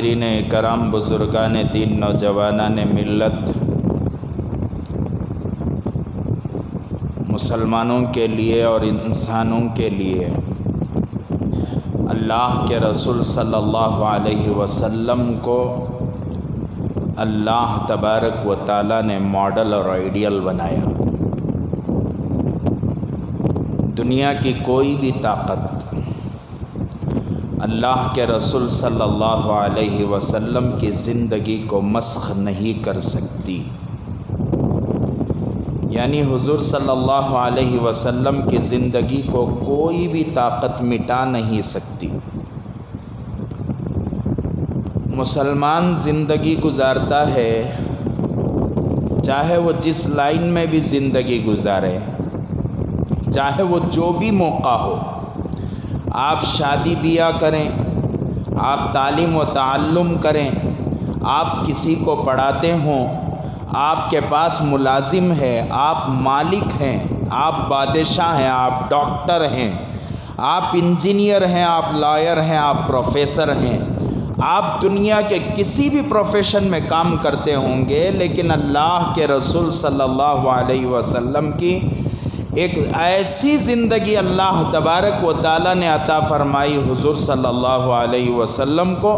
حاضرین کرام، بزرگان دین، نوجوانان ملت، مسلمانوں کے لیے اور انسانوں کے لیے اللہ کے رسول صلی اللہ علیہ وسلم کو اللہ تبارک و تعالیٰ نے ماڈل اور آئیڈیل بنایا۔ دنیا کی کوئی بھی طاقت اللہ کے رسول صلی اللہ علیہ وسلم کی زندگی کو مسخ نہیں کر سکتی، یعنی حضور صلی اللہ علیہ وسلم کی زندگی کو کوئی بھی طاقت مٹا نہیں سکتی۔ مسلمان زندگی گزارتا ہے، چاہے وہ جس لائن میں بھی زندگی گزارے، چاہے وہ جو بھی موقع ہو، آپ شادی بیاہ کریں، آپ تعلیم و تعلم کریں، آپ کسی کو پڑھاتے ہوں، آپ کے پاس ملازم ہے، آپ مالک ہیں، آپ بادشاہ ہیں، آپ ڈاکٹر ہیں، آپ انجینئر ہیں، آپ لائر ہیں، آپ پروفیسر ہیں، آپ دنیا کے کسی بھی پروفیشن میں کام کرتے ہوں گے، لیکن اللہ کے رسول صلی اللہ علیہ وسلم کی ایک ایسی زندگی اللہ تبارک و تعالیٰ نے عطا فرمائی حضور صلی اللہ علیہ وسلم کو۔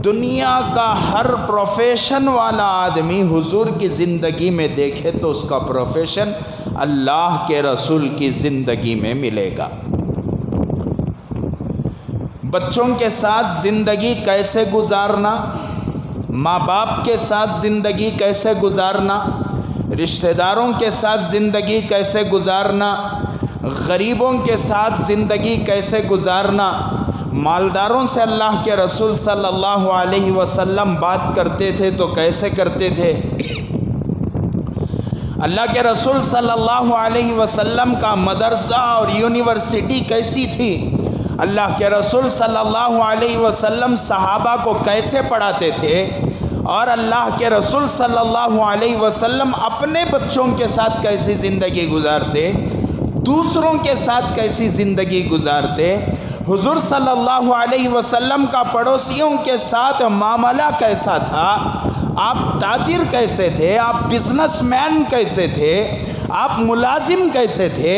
دنیا کا ہر پروفیشن والا آدمی حضور کی زندگی میں دیکھے تو اس کا پروفیشن اللہ کے رسول کی زندگی میں ملے گا۔ بچوں کے ساتھ زندگی کیسے گزارنا، ماں باپ کے ساتھ زندگی کیسے گزارنا، رشتہ داروں کے ساتھ زندگی کیسے گزارنا، غریبوں کے ساتھ زندگی کیسے گزارنا، مالداروں سے اللہ کے رسول صلی اللہ علیہ وسلم بات کرتے تھے تو کیسے کرتے تھے، اللہ کے رسول صلی اللہ علیہ وسلم کا مدرسہ اور یونیورسٹی کیسی تھی، اللہ کے رسول صلی اللہ علیہ وسلم صحابہ کو کیسے پڑھاتے تھے، اور اللہ کے رسول صلی اللہ علیہ وسلم اپنے بچوں کے ساتھ کیسی زندگی گزارتے، دوسروں کے ساتھ کیسی زندگی گزارتے، حضور صلی اللہ علیہ وسلم کا پڑوسیوں کے ساتھ معاملہ کیسا تھا، آپ تاجر کیسے تھے، آپ بزنس مین کیسے تھے، آپ ملازم کیسے تھے،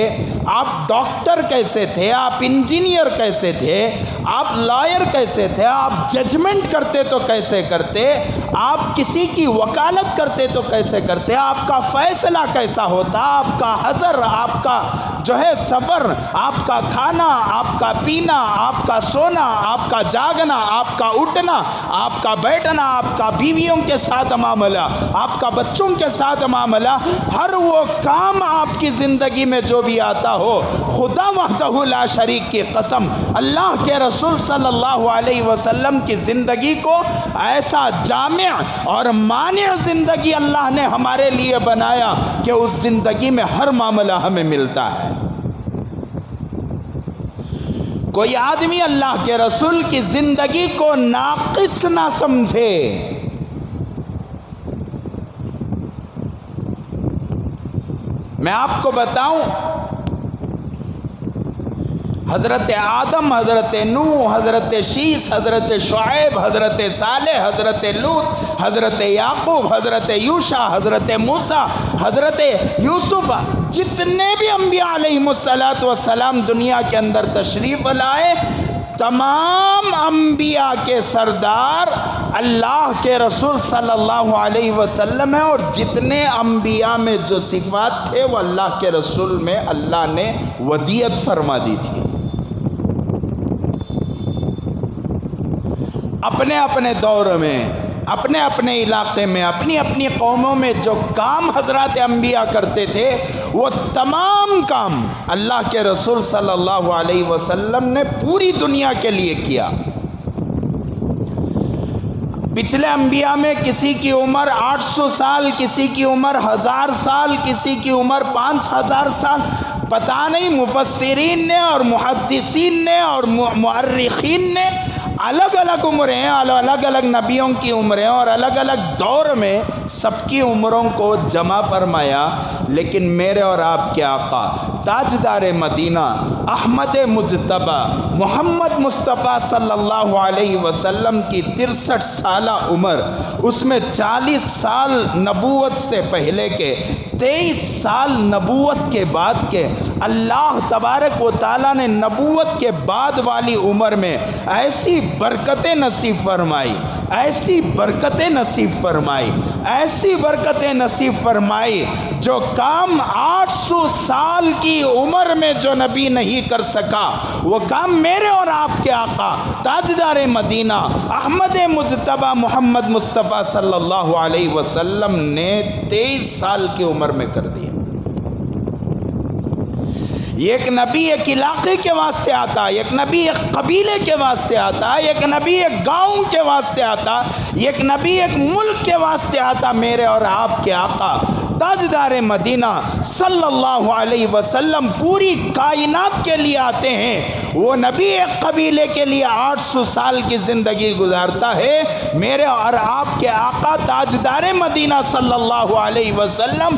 آپ ڈاکٹر کیسے تھے، آپ انجینئر کیسے تھے، آپ لائر کیسے تھے، آپ ججمنٹ کرتے تو کیسے کرتے، آپ کسی کی وکالت کرتے تو کیسے کرتے، آپ کا فیصلہ کیسا ہوتا، آپ کا حضر، آپ کا سفر، آپ کا کھانا، آپ کا پینا، آپ کا سونا، آپ کا جاگنا، آپ کا اٹھنا، آپ کا بیٹھنا، آپ کا بیویوں کے ساتھ معاملہ، آپ کا بچوں کے ساتھ معاملہ، ہر وہ کام آپ کی زندگی میں جو بھی آتا ہو، خدا وحدہ لا شریک کی قسم، اللہ کے رسول صلی اللہ علیہ وسلم کی زندگی کو ایسا جامع اور مانع زندگی اللہ نے ہمارے لیے بنایا کہ اس زندگی میں ہر معاملہ ہمیں ملتا ہے۔ کوئی آدمی اللہ کے رسول کی زندگی کو ناقص نہ سمجھے۔ میں آپ کو بتاؤں، حضرت آدم، حضرت نوح، حضرت شیس، حضرت شعیب، حضرت صالح، حضرت لوط، حضرت یعقوب، حضرت یوشع، حضرت موسیٰ، حضرت یوسف، جتنے بھی انبیاء علیہ السلام دنیا کے اندر تشریف لائے، تمام انبیاء کے سردار اللہ کے رسول صلی اللہ علیہ وسلم ہیں، اور جتنے انبیاء میں جو صفات تھے وہ اللہ کے رسول میں اللہ نے ودیعت فرما دی تھی۔ اپنے اپنے دور میں، اپنے اپنے علاقے میں، اپنی اپنی قوموں میں جو کام حضرات انبیاء کرتے تھے، وہ تمام کام اللہ کے رسول صلی اللہ علیہ وسلم نے پوری دنیا کے لیے کیا۔ پچھلے انبیاء میں کسی کی عمر 800 سال، کسی کی عمر 1000 سال، کسی کی عمر 5000 سال، پتہ نہیں مفسرین نے اور محدثین نے اور مؤرخین نے الگ الگ عمریں، الگ الگ نبیوں کی عمریں اور الگ الگ دور میں سب کی عمروں کو جمع فرمایا، لیکن میرے اور آپ کے آقا تاجدار مدینہ احمد مجتبی محمد مصطفیٰ صلی اللہ علیہ وسلم کی 63 سالہ عمر، اس میں 40 سال نبوت سے پہلے کے، 23 سال نبوت کے بعد کے، اللہ تبارک و تعالیٰ نے نبوت کے بعد والی عمر میں ایسی برکتیں نصیب فرمائی، ایسی برکتیں نصیب فرمائی، ایسی برکتیں نصیب فرمائی جو کام 800 سال کی عمر میں جو نبی نہیں کر سکا، وہ کام میرے اور آپ کے آقا تاجدار مدینہ احمد مجتبی محمد مصطفیٰ صلی اللہ علیہ وسلم نے 23 سال کی عمر میں کر دیا۔ ایک نبی ایک علاقے کے واسطے آتا، ایک نبی ایک قبیلے کے واسطے آتا، ایک نبی ایک گاؤں کے واسطے آتا، ایک نبی ایک ملک کے واسطے آتا۔ میرے اور آپ کے آقا تاجدار مدینہ صلی اللہ علیہ وسلم پوری کائنات کے لیے آتے ہیں۔ وہ نبی ایک قبیلے کے لیے 800 سال کی زندگی گزارتا ہے، میرے اور آپ کے آقا تاجدار مدینہ صلی اللہ علیہ وسلم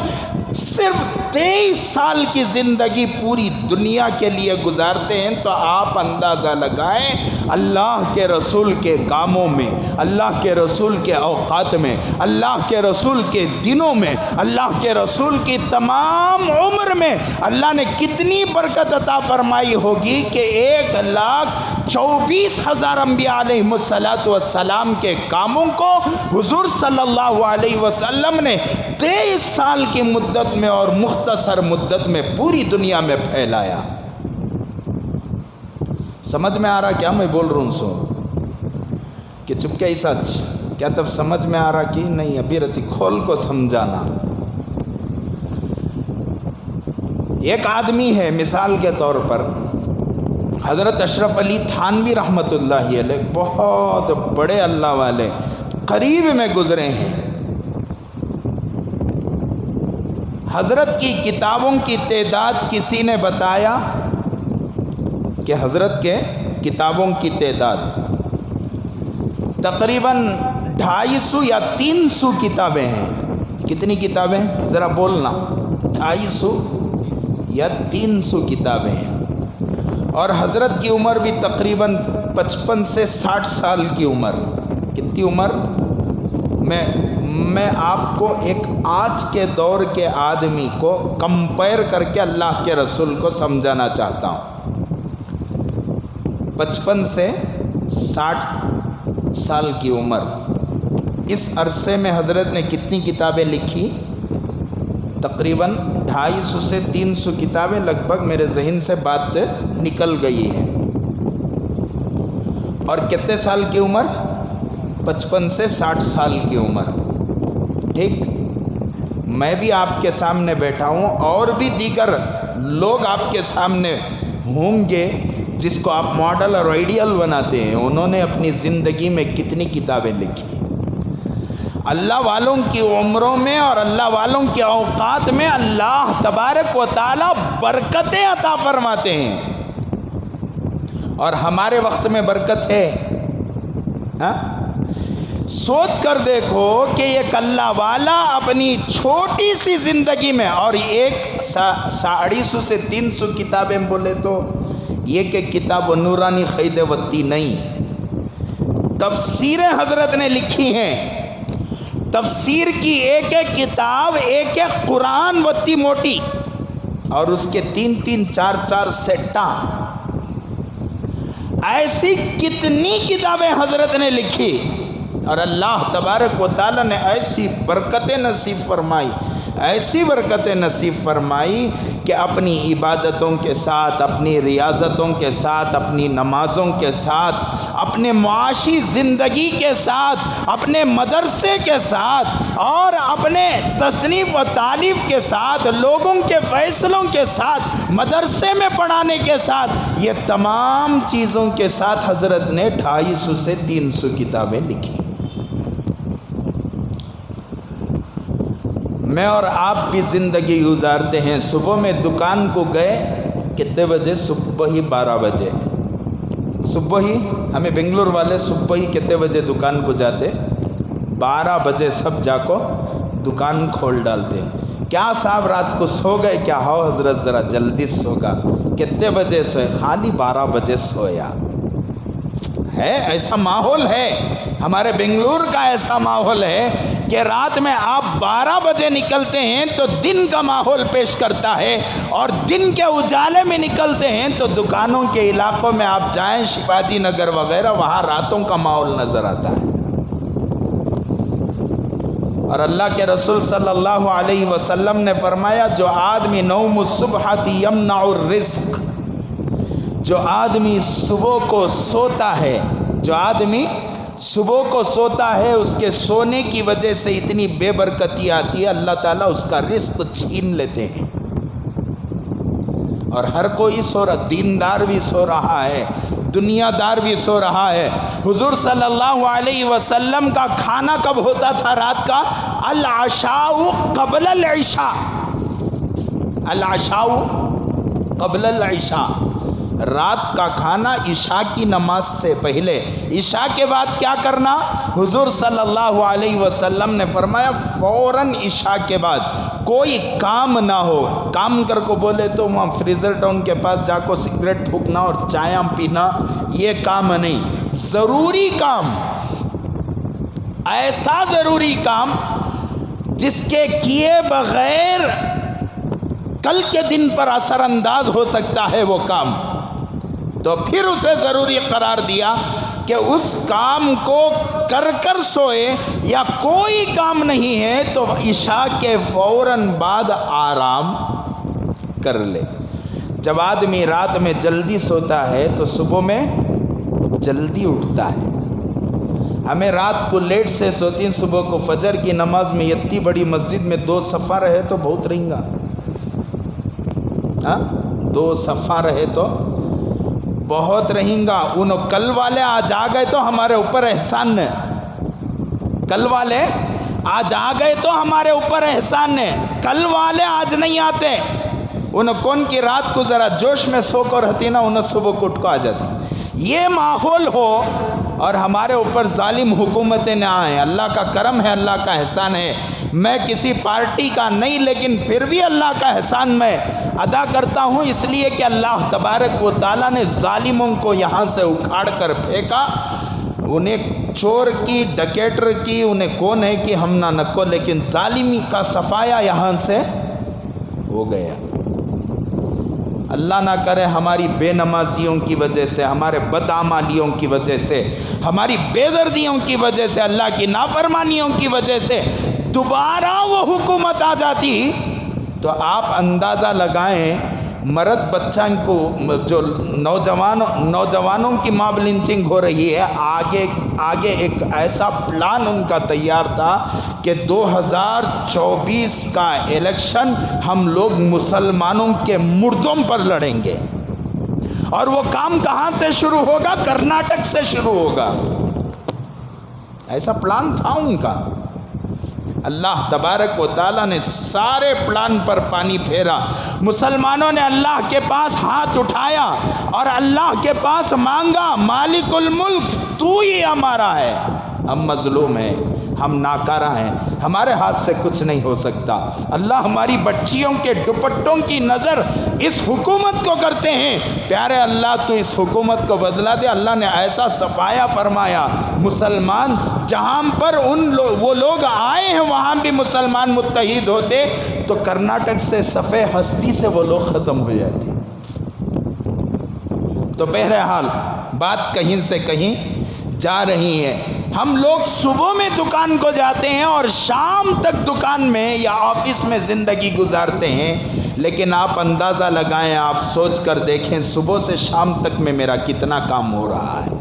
صرف 23 سال کی زندگی پوری دنیا کے لیے گزارتے ہیں۔ تو آپ اندازہ لگائیں اللہ کے رسول کے کاموں میں، اللہ کے رسول کے اوقات میں، اللہ کے رسول کے دنوں میں، اللہ کے رسول کی تمام عمر میں اللہ نے کتنی برکت عطا فرمائی ہوگی کہ 1,24,000 انبیاء علیہ السلام کے کاموں کو حضور صلی اللہ علیہ وسلم نے 23 سال کی مدت میں اور مختصر مدت میں پوری دنیا میں پھیلایا۔ سمجھ میں آ رہا کیا میں بول رہا ہوں؟ سو کہ چپکے ہی سچ کیا تب سمجھ میں آ رہا کہ نہیں؟ ابھی رتی کھول کو سمجھانا۔ ایک آدمی ہے مثال کے طور پر حضرت اشرف علی تھانوی رحمۃ اللہ علیہ، بہت بڑے اللہ والے، قریب میں گزرے ہیں۔ حضرت کی کتابوں کی تعداد کسی نے بتایا کہ حضرت کے کتابوں کی تعداد تقریباً 250 یا 300 کتابیں ہیں۔ کتنی کتابیں؟ ذرا بولنا۔ 250 یا 300 کتابیں ہیں، اور حضرت کی عمر بھی تقریباً 55 سے 60 سال کی عمر۔ کتنی عمر؟ میں آپ کو ایک آج کے دور کے آدمی کو کمپیئر کر کے اللہ کے رسول کو سمجھانا چاہتا ہوں۔ 55 سے 60 سال کی عمر، اس عرصے میں حضرت نے کتنی کتابیں لکھی؟ تقریباً 250 سے 300 کتابیں، لگ بھگ میرے ذہن سے بات نکل گئی ہے۔ اور کتنے سال کی عمر؟ 55 سے 60 سال کی عمر۔ ٹھیک، میں بھی آپ کے سامنے بیٹھا ہوں، اور بھی دیگر لوگ آپ کے سامنے ہوں گے جس کو آپ ماڈل اور آئیڈیل بناتے ہیں۔ انہوں نے اپنی زندگی میں کتنی کتابیں لکھی؟ اللہ والوں کی عمروں میں اور اللہ والوں کے اوقات میں اللہ تبارک و تعالی برکتیں عطا فرماتے ہیں، اور ہمارے وقت میں برکت ہے؟ ہاں، سوچ کر دیکھو کہ ایک اللہ والا اپنی چھوٹی سی زندگی میں، اور ایک 250 سے 300 کتابیں بولے تو یہ کہ کتاب و نورانی خید وتی نہیں، تفسیریں حضرت نے لکھی ہیں۔ تفسیر کی ایک ایک کتاب ایک ایک قرآن وتی موٹی، اور اس کے 3-3 4-4 سیٹاں۔ ایسی کتنی کتابیں حضرت نے لکھی، اور اللہ تبارک و تعالی نے ایسی برکتیں نصیب فرمائی، ایسی برکتیں نصیب فرمائی کہ اپنی عبادتوں کے ساتھ، اپنی ریاضتوں کے ساتھ، اپنی نمازوں کے ساتھ، اپنے معاشی زندگی کے ساتھ، اپنے مدرسے کے ساتھ، اور اپنے تصنیف و تالیف کے ساتھ، لوگوں کے فیصلوں کے ساتھ، مدرسے میں پڑھانے کے ساتھ، یہ تمام چیزوں کے ساتھ حضرت نے 250 سے 300 کتابیں لکھی۔ میں اور آپ بھی زندگی گزارتے ہیں۔ صبح میں دکان کو گئے کتنے بجے؟ صبح ہی 12 بجے۔ صبح ہی ہمیں بنگلور والے صبح ہی کتنے بجے دکان کو جاتے؟ 12 بجے سب جا کو دکان کھول ڈالتے۔ کیا صاحب رات کو سو گئے کیا؟ ہاؤ حضرت ذرا جلدی سو گا۔ کتنے بجے سوئے؟ خالی 12 بجے سویا۔ ہے ایسا ماحول ہے ہمارے بنگلور کا، ایسا ماحول ہے کہ رات میں آپ 12 بجے نکلتے ہیں تو دن کا ماحول پیش کرتا ہے، اور دن کے اجالے میں نکلتے ہیں تو دکانوں کے علاقوں میں آپ جائیں، شیواجی نگر وغیرہ، وہاں راتوں کا ماحول نظر آتا ہے۔ اور اللہ کے رسول صلی اللہ علیہ وسلم نے فرمایا جو آدمی نوم الصبح یمنع الرزق، جو آدمی صبح کو سوتا ہے، جو آدمی صبح کو سوتا ہے، اس کے سونے کی وجہ سے اتنی بے برکتی آتی ہے، اللہ تعالیٰ اس کا رزق چھین لیتے ہیں۔ اور ہر کوئی سو رہا، دیندار بھی سو رہا ہے، دنیا دار بھی سو رہا ہے۔ حضور صلی اللہ علیہ وسلم کا کھانا کب ہوتا تھا رات کا؟ العشاء قبل العشاء، العشاء قبل العشاء، رات کا کھانا عشاء کی نماز سے پہلے۔ عشاء کے بعد کیا کرنا؟ حضور صلی اللہ علیہ وسلم نے فرمایا فوراً عشاء کے بعد کوئی کام نہ ہو۔ کام کر کو بولے تو وہاں فریزر ٹاؤن کے پاس جا کو سگریٹ پھونکنا اور چائے پینا، یہ کام نہیں۔ ضروری کام، ایسا ضروری کام جس کے کیے بغیر کل کے دن پر اثر انداز ہو سکتا ہے وہ کام، تو پھر اسے ضروری قرار دیا کہ اس کام کو کر کر سوئے، یا کوئی کام نہیں ہے تو عشاء کے فوراً بعد آرام کر لے۔ جب آدمی رات میں جلدی سوتا ہے تو صبح میں جلدی اٹھتا ہے۔ ہمیں رات کو لیٹ سے سوتی ہیں، صبح کو فجر کی نماز میں اتنی بڑی مسجد میں 2 صفحہ رہے تو بہت رہیں گا، ہاں 2 صفحہ رہے تو بہت رہیں گا۔ انہوں کل والے آج آ گئے تو ہمارے اوپر احسان ہے، کل والے آج آ گئے تو ہمارے اوپر احسان ہے، کل والے آج نہیں آتے۔ انہوں کون کی رات کو ذرا جوش میں سو کر رہتی نا، انہوں صبح کو اٹھ کو آ جاتی۔ یہ ماحول ہو اور ہمارے اوپر ظالم حکومتیں نہ آئیں، اللہ کا کرم ہے، اللہ کا احسان ہے۔ میں کسی پارٹی کا نہیں، لیکن پھر بھی اللہ کا احسان میں ادا کرتا ہوں، اس لیے کہ اللہ تبارک و تعالیٰ نے ظالموں کو یہاں سے اکھاڑ کر پھینکا۔ انہیں چور کی، ڈکیٹر کی، انہیں کون ہے کہ ہم نہ نکو، لیکن ظالمی کا صفایا یہاں سے ہو گیا۔ اللہ نہ کرے ہماری بے نمازیوں کی وجہ سے، ہمارے بدعمالیوں کی وجہ سے، ہماری بے دردیوں کی وجہ سے، اللہ کی نافرمانیوں کی وجہ سے دوبارہ وہ حکومت آ جاتی تو آپ اندازہ لگائیں مرد بچہ کو، جو نوجوانوں کی ماب لنچنگ ہو رہی ہے، آگے ایک ایسا پلان ان کا تیار تھا کہ 2024 کا الیکشن ہم لوگ مسلمانوں کے مردوں پر لڑیں گے، اور وہ کام کہاں سے شروع ہوگا؟ کرناٹک سے شروع ہوگا۔ ایسا پلان تھا ان کا۔ اللہ تبارک و تعالیٰ نے سارے پلان پر پانی پھیرا۔ مسلمانوں نے اللہ کے پاس ہاتھ اٹھایا اور اللہ کے پاس مانگا، مالک الملک تو ہی ہمارا ہے، ہم مظلوم ہیں، ہم ناکارہ ہیں، ہمارے ہاتھ سے کچھ نہیں ہو سکتا۔ اللہ ہماری بچیوں کے دوپٹوں کی نظر اس حکومت کو کرتے ہیں، پیارے اللہ تو اس حکومت کو بدلا دے۔ اللہ نے ایسا صفایا فرمایا، مسلمان جہاں پر وہ لوگ آئے ہیں وہاں بھی مسلمان متحد ہوتے تو کرناٹک سے صفے ہستی سے وہ لوگ ختم ہو جاتے۔ تو بہرحال بات کہیں سے کہیں جا رہی ہے۔ ہم لوگ صبح میں دکان کو جاتے ہیں اور شام تک دکان میں یا آفس میں زندگی گزارتے ہیں، لیکن آپ اندازہ لگائیں، آپ سوچ کر دیکھیں صبح سے شام تک میں میرا کتنا کام ہو رہا ہے۔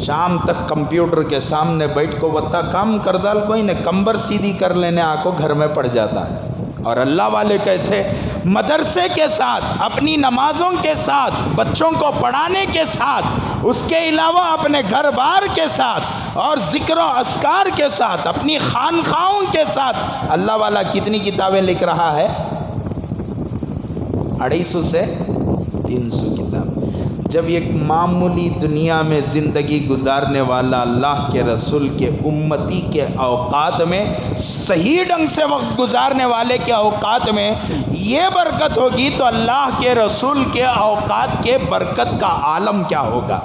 شام تک کمپیوٹر کے سامنے بیٹھ کو وطا کام کردال کوئی نے کمبر سیدھی کر لینے آ کو گھر میں پڑ جاتا ہے۔ اور اللہ والے کیسے مدرسے کے ساتھ، اپنی نمازوں کے ساتھ، بچوں کو پڑھانے کے ساتھ، اس کے علاوہ اپنے گھر بار کے ساتھ اور ذکر و اذکار کے ساتھ، اپنی خانقاہوں کے ساتھ، اللہ والا کتنی کتابیں لکھ رہا ہے؟ 250 سے 300 کتاب۔ جب ایک معمولی دنیا میں زندگی گزارنے والا اللہ کے رسول کے امتی کے اوقات میں، صحیح ڈھنگ سے وقت گزارنے والے کے اوقات میں یہ برکت ہوگی تو اللہ کے رسول کے اوقات کے برکت کا عالم کیا ہوگا؟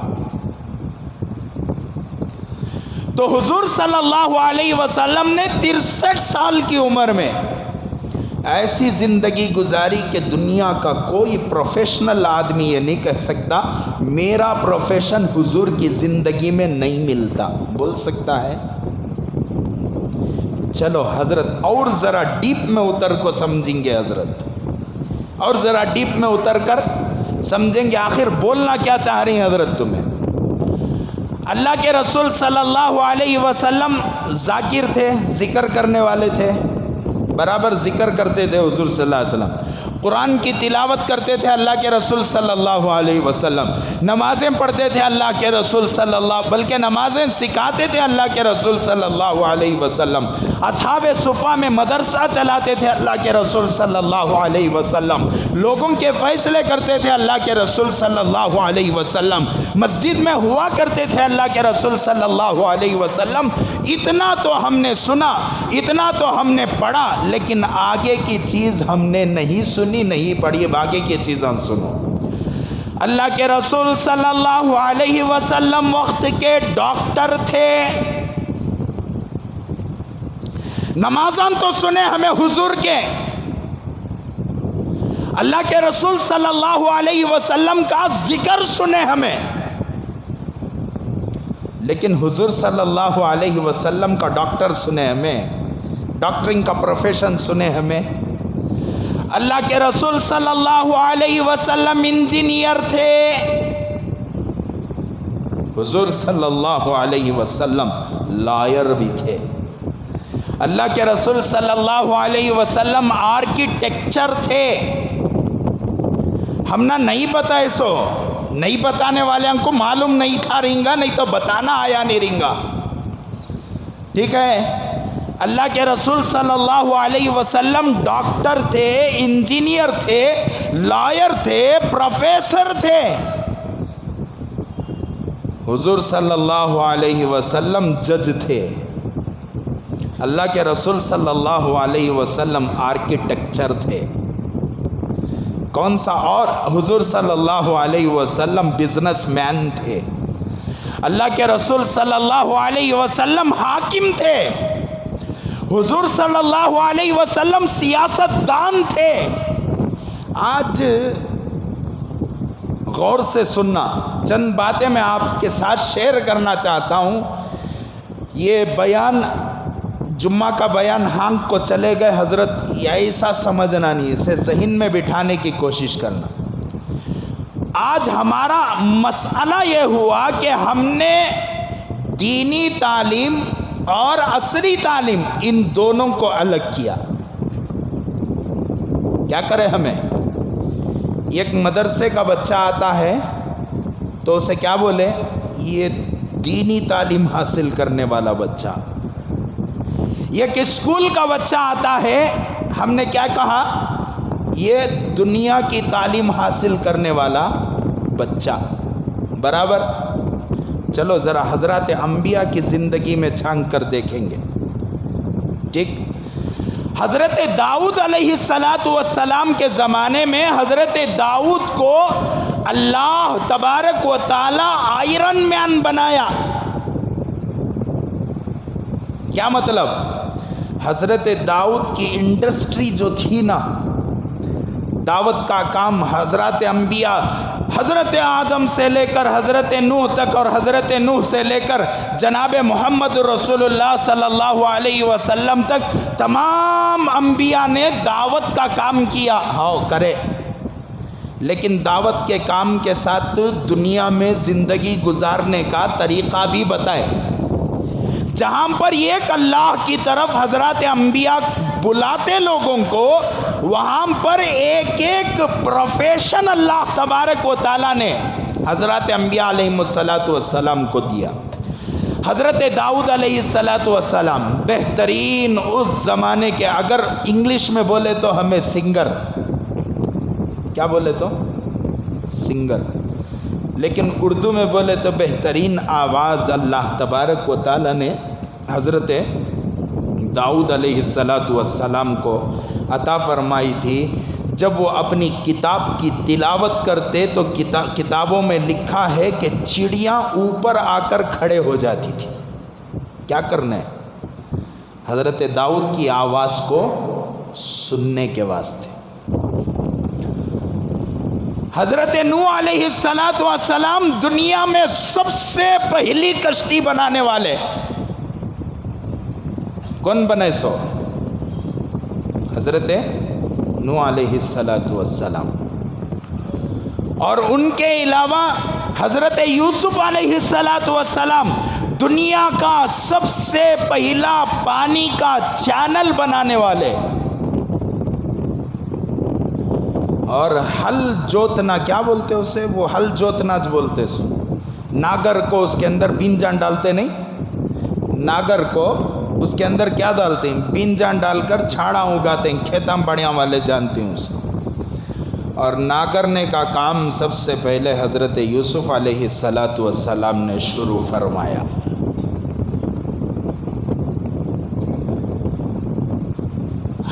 تو حضور صلی اللہ علیہ وسلم نے 63 سال کی عمر میں ایسی زندگی گزاری کہ دنیا کا کوئی پروفیشنل آدمی یہ نہیں کہہ سکتا میرا پروفیشن حضور کی زندگی میں نہیں ملتا، بول سکتا ہے؟ چلو حضرت اور ذرا ڈیپ میں اتر کو سمجھیں گے، حضرت اور ذرا ڈیپ میں اتر کر سمجھیں گے آخر بولنا کیا چاہ رہی ہیں حضرت تمہیں۔ اللہ کے رسول صلی اللہ علیہ وسلم ذاکر تھے، ذکر کرنے والے تھے، برابر ذکر کرتے تھے حضور صلی اللہ علیہ وسلم، قرآن کی تلاوت کرتے تھے اللہ کے رسول صلی اللہ علیہ وسلم، نمازیں پڑھتے تھے اللہ کے رسول صلی اللہ، بلکہ نمازیں سکھاتے تھے اللہ کے رسول صلی اللہ علیہ وسلم، اصحاب صفہ میں مدرسہ چلاتے تھے اللہ کے رسول صلی اللہ علیہ وسلم، لوگوں کے فیصلے کرتے تھے اللہ کے رسول صلی اللہ علیہ وسلم، مسجد میں ہوا کرتے تھے اللہ کے رسول صلی اللہ علیہ وسلم۔ اتنا تو ہم نے سنا، اتنا تو ہم نے پڑھا، لیکن آگے کی چیز ہم نے نہیں سنی، نہیں پڑھی۔ اب آگے کی چیزیں سنو۔ اللہ کے رسول صلی اللہ علیہ وسلم وقت کے ڈاکٹر تھے۔ نمازاں تو سنے ہمیں حضور کے، اللہ کے رسول صلی اللہ علیہ وسلم کا ذکر سنے ہمیں، لیکن حضور صلی اللہ علیہ وسلم کا ڈاکٹر سنے ہمیں، ڈاکٹرنگ کا پروفیشن سنے ہمیں۔ اللہ کے رسول صلی اللہ علیہ وسلم انجینئر تھے، حضور صلی اللہ علیہ وسلم لائر بھی تھے، اللہ کے رسول صلی اللہ علیہ وسلم آرکیٹیکچر تھے۔ ہم نہ نہیں پتا ایسو، نہیں بتانے والے ہم کو معلوم نہیں تھا رہنگا، نہیں تو بتانا آیا نہیں رہنگا، ٹھیک ہے۔ اللہ کے رسول صلی اللہ علیہ وسلم ڈاکٹر تھے، انجینئر تھے، لائر تھے، پروفیسر تھے۔ حضور صلی اللہ علیہ وسلم جج تھے، اللہ کے رسول صلی اللہ علیہ وسلم آرکیٹیکچر تھے۔ کون سا؟ اور حضور صلی اللہ علیہ وسلم بزنس مین تھے، اللہ کے رسول صلی اللہ علیہ وسلم حاکم تھے، حضور صلی اللہ علیہ وسلم سیاست دان تھے۔ آج غور سے سننا، چند باتیں میں آپ کے ساتھ شیئر کرنا چاہتا ہوں۔ یہ بیان جمعہ کا بیان ہانک کو چلے گئے حضرت، یا ایسا سمجھنا نہیں، اسے ذہن میں بٹھانے کی کوشش کرنا۔ آج ہمارا مسئلہ یہ ہوا کہ ہم نے دینی تعلیم اور عصری تعلیم ان دونوں کو الگ کیا۔ کیا کرے ہمیں؟ ایک مدرسے کا بچہ آتا ہے تو اسے کیا بولے؟ یہ دینی تعلیم حاصل کرنے والا بچہ۔ ایک اسکول کا بچہ آتا ہے، ہم نے کیا کہا؟ یہ دنیا کی تعلیم حاصل کرنے والا بچہ، برابر۔ چلو ذرا حضرات انبیاء کی زندگی میں چھانک کر دیکھیں گے، ٹھیک۔ حضرت داؤد علیہ السلام کے زمانے میں حضرت داؤد کو اللہ تبارک و تعالی آئرن مین بنایا۔ کیا مطلب؟ حضرت داؤد کی انڈسٹری جو تھی نا، دعوت کا کام، حضرات انبیاء، حضرت آدم سے لے کر حضرت نوح تک، اور حضرت نوح سے لے کر جناب محمد رسول اللہ صلی اللہ علیہ وسلم تک تمام انبیاء نے دعوت کا کام کیا، ہاں کرے، لیکن دعوت کے کام کے ساتھ دنیا میں زندگی گزارنے کا طریقہ بھی بتائے۔ جہاں پر ایک اللہ کی طرف حضرات انبیاء بلاتے لوگوں کو، وہاں پر ایک ایک پروفیشن اللہ تبارک و تعالیٰ نے حضرات انبیاء علیہ السلام کو دیا۔ حضرت داؤد علیہ السلام بہترین اس زمانے کے، اگر انگلش میں بولے تو ہمیں سنگر، کیا بولے تو سنگر، لیکن اردو میں بولے تو بہترین آواز اللہ تبارک و تعالیٰ نے حضرت داؤد علیہ السلام کو عطا فرمائی تھی. جب وہ اپنی کتاب کی تلاوت کرتے تو کتابوں میں لکھا ہے کہ چڑیاں اوپر آ کر کھڑے ہو جاتی تھی. کیا کرنا ہے؟ حضرت داؤد کی آواز کو سننے کے واسطے. حضرت نوح علیہ السلام دنیا میں سب سے پہلی کشتی بنانے والے. کون بنے سو؟ حضرت نوح علیہ السلام. اور ان کے علاوہ حضرت یوسف علیہ السلام دنیا کا سب سے پہلا پانی کا چینل بنانے والے. اور ہل جوتنا، کیا بولتے اسے؟ وہ ہل جوتنا جو بولتے سو. ناگر کو اس کے اندر بین جان ڈالتے نہیں، ناگر کو اس کے اندر کیا ڈالتے ہیں؟ بین جان ڈال کر چھاڑا اگاتے ہیں. کھیتام بڑیاں والے جانتے ہیں اسے. اور ناگرنے کا کام سب سے پہلے حضرت یوسف علیہ السلام نے شروع فرمایا.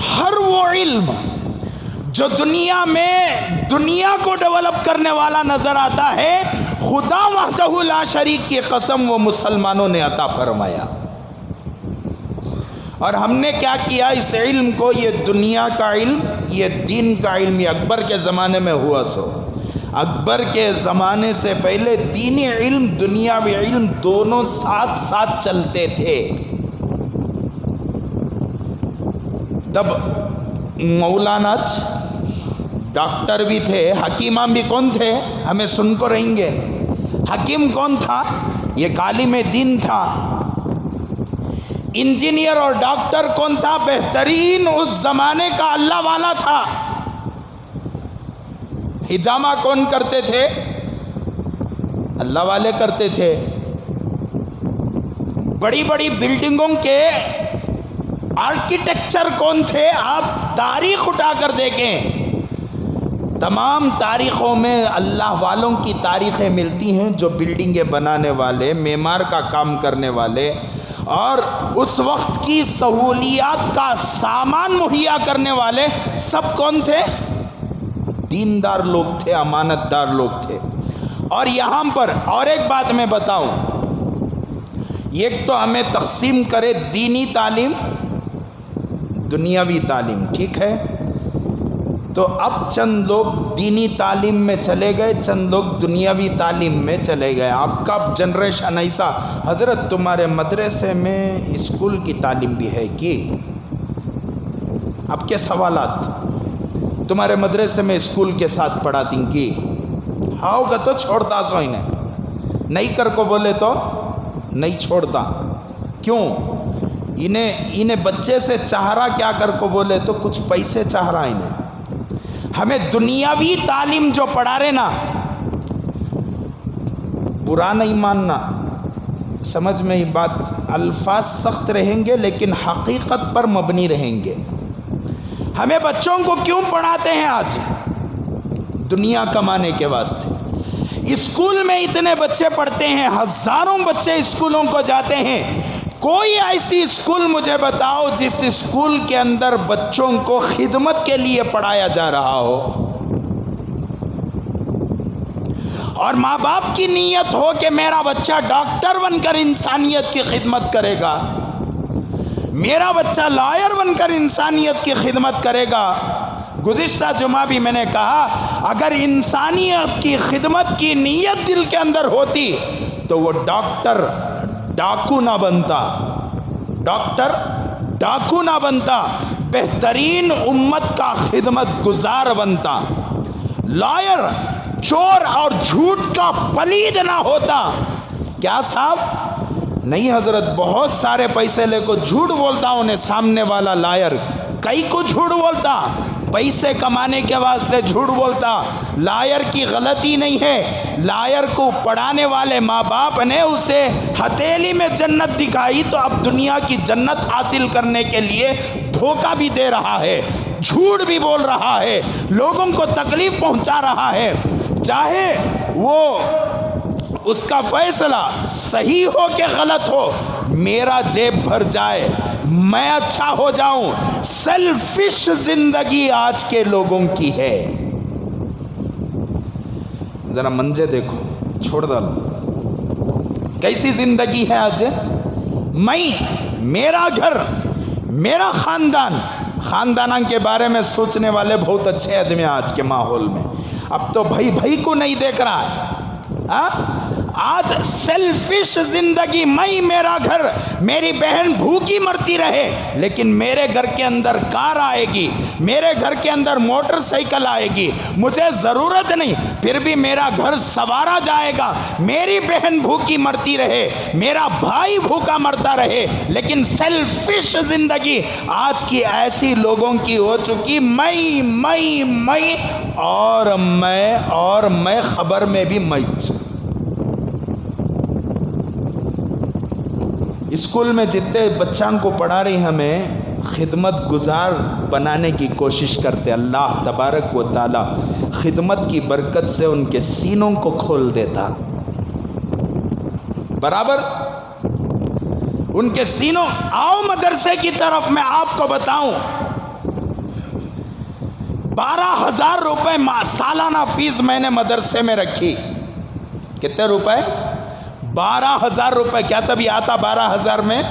ہر وہ علم جو دنیا میں دنیا کو ڈیولپ کرنے والا نظر آتا ہے، خدا وحدہ لا شریک کی قسم وہ مسلمانوں نے عطا فرمایا. اور ہم نے کیا کیا اس علم کو؟ یہ دنیا کا علم، یہ دین کا علم، یہ اکبر کے زمانے میں ہوا سو. اکبر کے زمانے سے پہلے دینی علم دنیاوی علم دونوں ساتھ ساتھ چلتے تھے. تب مولانا ڈاکٹر بھی تھے، حکیمان بھی کون تھے؟ ہمیں سن کو رہیں گے. حکیم کون تھا؟ یہ عالم دین تھا. انجینئر اور ڈاکٹر کون تھا؟ بہترین اس زمانے کا اللہ والا تھا. حجامہ کون کرتے تھے؟ اللہ والے کرتے تھے. بڑی بڑی بلڈنگوں کے آرکیٹیکچر کون تھے؟ آپ تاریخ اٹھا کر دیکھیں، تمام تاریخوں میں اللہ والوں کی تاریخیں ملتی ہیں. جو بلڈنگیں بنانے والے، معمار کا کام کرنے والے، اور اس وقت کی سہولیات کا سامان مہیا کرنے والے، سب کون تھے؟ دیندار لوگ تھے، امانت دار لوگ تھے. اور یہاں پر اور ایک بات میں بتاؤں، ایک تو ہمیں تقسیم کرے دینی تعلیم، دنیاوی تعلیم، ٹھیک ہے؟ تو اب چند لوگ دینی تعلیم میں چلے گئے، چند لوگ دنیاوی تعلیم میں چلے گئے. آپ کا جنریشن ایسا. حضرت تمہارے مدرسے میں اسکول کی تعلیم بھی ہے کہ؟ آپ کے سوالات تمہارے مدرسے میں اسکول کے ساتھ پڑھاتی کی؟ ہاؤ گا تو چھوڑتا سو انہیں، نہیں کر کو بولے تو نہیں چھوڑتا. کیوں؟ انہیں بچے سے چاہ رہا کیا کر کو بولے تو کچھ پیسے چاہ رہا انہیں. ہمیں دنیاوی تعلیم جو پڑھا رہے نا، برا نہیں ماننا، سمجھ میں ہی بات، الفاظ سخت رہیں گے لیکن حقیقت پر مبنی رہیں گے. ہمیں بچوں کو کیوں پڑھاتے ہیں آج؟ دنیا کمانے کے واسطے. اسکول میں اتنے بچے پڑھتے ہیں، ہزاروں بچے اسکولوں کو جاتے ہیں. کوئی ایسی اسکول مجھے بتاؤ جس اسکول کے اندر بچوں کو خدمت کے لیے پڑھایا جا رہا ہو، اور ماں باپ کی نیت ہو کہ میرا بچہ ڈاکٹر بن کر انسانیت کی خدمت کرے گا، میرا بچہ لائر بن کر انسانیت کی خدمت کرے گا. گزشتہ جمعہ بھی میں نے کہا، اگر انسانیت کی خدمت کی نیت دل کے اندر ہوتی تو وہ ڈاکٹر ڈاکو نہ بنتا، ڈاکٹر ڈاکو نہ بنتا، بہترین امت کا خدمت گزار بنتا. لائر چور اور جھوٹ کا پلید نہ ہوتا. کیا صاحب؟ نہیں حضرت، بہت سارے پیسے لے کو جھوٹ بولتا انہیں سامنے والا لائر. کئی کو جھوٹ بولتا، پیسے کمانے کے واسطے جھوٹ بولتا. لائر کی غلطی نہیں ہے، لائر کو پڑھانے والے ماں باپ نے اسے ہتھیلی میں جنت دکھائی تو اب دنیا کی جنت حاصل کرنے کے لیے دھوکہ بھی دے رہا ہے، جھوٹ بھی بول رہا ہے، لوگوں کو تکلیف پہنچا رہا ہے. چاہے وہ اس کا فیصلہ صحیح ہو کہ غلط ہو، میرا جیب بھر جائے، میں اچھا ہو جاؤں، سیلفش زندگی آج کے لوگوں کی ہے۔ ذرا منجے دیکھو، چھوڑ ڈالو، کیسی زندگی ہے آج؟ میں، میرا گھر، میرا خاندان کے بارے میں سوچنے والے بہت اچھے آدمی آج کے ماحول میں۔ اب تو بھائی کو نہیں دیکھ رہا ہے، آج سیلفش زندگی، میں، میرا گھر، میری بہن بھوکی مرتی رہے لیکن میرے گھر کے اندر کار آئے گی، میرے گھر کے اندر موٹر سائیکل آئے گی، مجھے ضرورت نہیں پھر بھی میرا گھر سنوارا جائے گا، میری بہن بھوکی مرتی رہے، میرا بھائی بھوکا مرتا رہے، لیکن سیلفش زندگی آج کی ایسی لوگوں کی ہو چکی، میں اور میں خبر میں بھی میں۔ اسکول میں جتنے بچوں کو پڑھا رہی ہمیں خدمت گزار بنانے کی کوشش کرتے، اللہ تبارک و تعالی خدمت کی برکت سے ان کے سینوں کو کھول دیتا، برابر ان کے سینوں۔ آؤ مدرسے کی طرف، میں آپ کو بتاؤں 12,000 روپے سالانہ فیس میں نے مدرسے میں رکھی۔ کتنے روپے؟ 12,000 روپے۔ کیا تبھی آتا 12,000 میں؟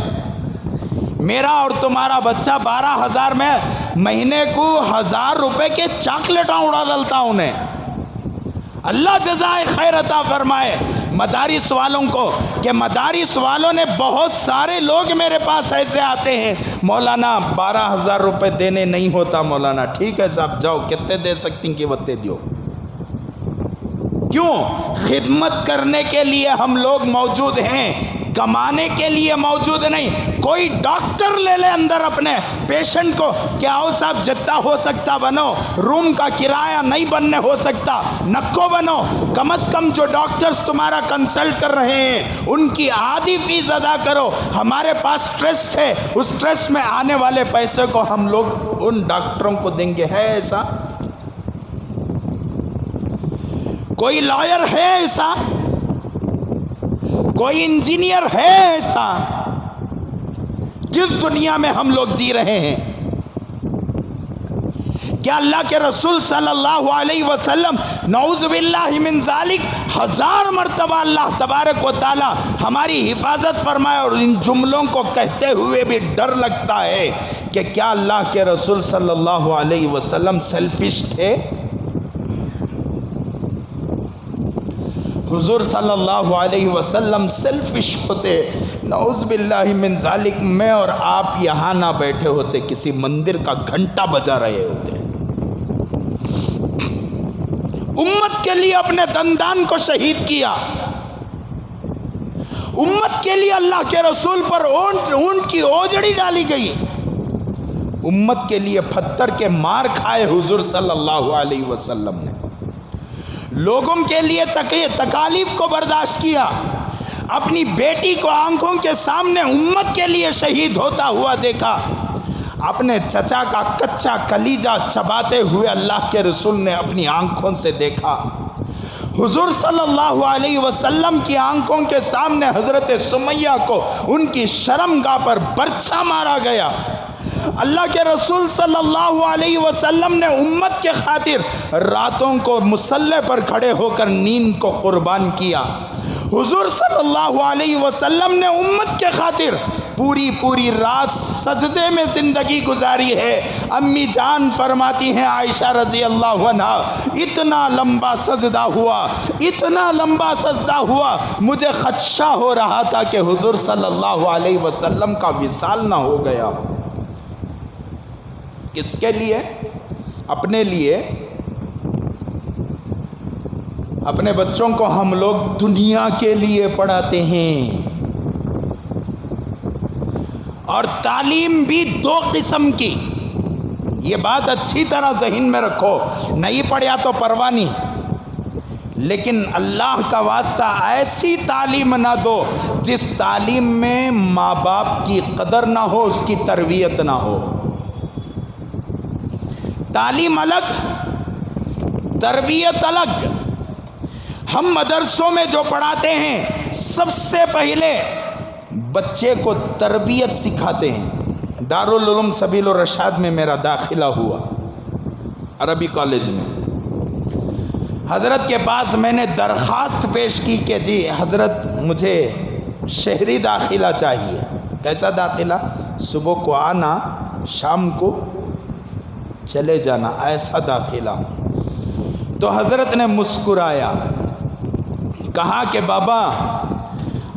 میرا اور تمہارا بچہ 12,000 میں مہینے کو 1,000 روپے کے چاکلیٹاں اڑا ڈالتا انہیں۔ اللہ جزائے خیر عطا فرمائے مدارس والوں کو، کہ مدارس والوں نے بہت سارے لوگ میرے پاس ایسے آتے ہیں، مولانا 12,000 روپے دینے نہیں ہوتا مولانا۔ ٹھیک ہے صاحب، جاؤ کتنے دے سکتی کہ وتے دیو۔ کیوں؟ خدمت کرنے کے لیے ہم لوگ موجود ہیں، کمانے کے لیے موجود نہیں۔ کوئی ڈاکٹر لے لے اندر اپنے پیشنٹ کو کہ آؤ صاحب جتنا ہو سکتا بنو، روم کا کرایہ نہیں بننے ہو سکتا نکو بنو، کم از کم جو ڈاکٹرز تمہارا کنسلٹ کر رہے ہیں ان کی آدھی فیس ادا کرو۔ ہمارے پاس ٹرسٹ ہے، اس ٹرسٹ میں آنے والے پیسے کو ہم لوگ ان ڈاکٹروں کو دیں گے۔ ہے ایسا؟ کوئی لائر ہے ایسا؟ کوئی انجینئر ہے ایسا؟ کس دنیا میں ہم لوگ جی رہے ہیں؟ کیا اللہ کے رسول صلی اللہ علیہ وسلم، نعوذ باللہ من ذالک، 1000 مرتبہ اللہ تبارک و تعالی ہماری حفاظت فرمائے، اور ان جملوں کو کہتے ہوئے بھی ڈر لگتا ہے کہ کیا اللہ کے رسول صلی اللہ علیہ وسلم سیلفش تھے؟ حضور صلی اللہ علیہ وسلم سیلفش ہوتے؟ نعوذ باللہ من ذالک، میں اور آپ یہاں نہ بیٹھے ہوتے، کسی مندر کا گھنٹا بجا رہے ہوتے۔ امت کے لیے اپنے دندان کو شہید کیا، امت کے لیے اللہ کے رسول پر اونٹ کی اوجڑی ڈالی گئی، امت کے لیے پتھر کے مار کھائے حضور صلی اللہ علیہ وسلم نے، لوگوں کے لیے تکالیف کو برداشت کیا، اپنی بیٹی کو آنکھوں کے سامنے امت کے لیے شہید ہوتا ہوا دیکھا، اپنے چچا کا کچا کلیجہ چباتے ہوئے اللہ کے رسول نے اپنی آنکھوں سے دیکھا۔ حضور صلی اللہ علیہ وسلم کی آنکھوں کے سامنے حضرت سمیہ کو ان کی شرمگاہ پر برچھا مارا گیا۔ اللہ کے رسول صلی اللہ علیہ وسلم نے امت کے خاطر راتوں کو مصلی پر کھڑے ہو کر نیند کو قربان کیا۔ حضور صلی اللہ علیہ وسلم نے امت کے خاطر پوری رات سجدے میں زندگی گزاری ہے۔ امی جان فرماتی ہیں عائشہ رضی اللہ عنہ، اتنا لمبا سجدہ ہوا مجھے خدشہ ہو رہا تھا کہ حضور صلی اللہ علیہ وسلم کا وصال نہ ہو گیا۔ کس کے لیے؟ اپنے لیے۔ اپنے بچوں کو ہم لوگ دنیا کے لیے پڑھاتے ہیں، اور تعلیم بھی 2 قسم کی، یہ بات اچھی طرح ذہن میں رکھو، نہیں پڑھیا تو پرواہ نہیں، لیکن اللہ کا واسطہ ایسی تعلیم نہ دو جس تعلیم میں ماں باپ کی قدر نہ ہو، اس کی تربیت نہ ہو۔ تعلیم الگ، تربیت الگ۔ ہم مدرسوں میں جو پڑھاتے ہیں سب سے پہلے بچے کو تربیت سکھاتے ہیں۔ دارالعلوم سبیل الرشاد میں میرا داخلہ ہوا، عربی کالج میں۔ حضرت کے پاس میں نے درخواست پیش کی کہ جی حضرت مجھے شہری داخلہ چاہیے۔ کیسا داخلہ؟ صبح کو آنا، شام کو چلے جانا، ایسا داخلہ۔ تو حضرت نے مسکرایا، کہا کہ بابا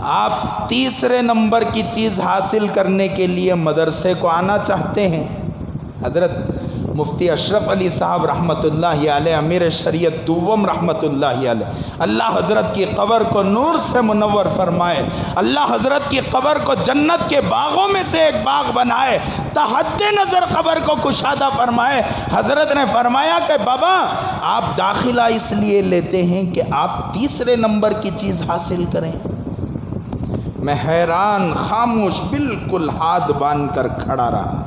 آپ تیسرے نمبر کی چیز حاصل کرنے کے لیے مدرسے کو آنا چاہتے ہیں؟ حضرت مفتی اشرف علی صاحب رحمۃ اللہ علیہ، امیر شریعت دوم رحمۃ اللہ علیہ، اللہ حضرت کی قبر کو نور سے منور فرمائے، اللہ حضرت کی قبر کو جنت کے باغوں میں سے ایک باغ بنائے، تحت نظر قبر کو کشادہ فرمائے۔ حضرت نے فرمایا کہ بابا آپ داخلہ اس لیے لیتے ہیں کہ آپ تیسرے نمبر کی چیز حاصل کریں۔ میں حیران، خاموش، بالکل ہاتھ باندھ کر کھڑا رہا۔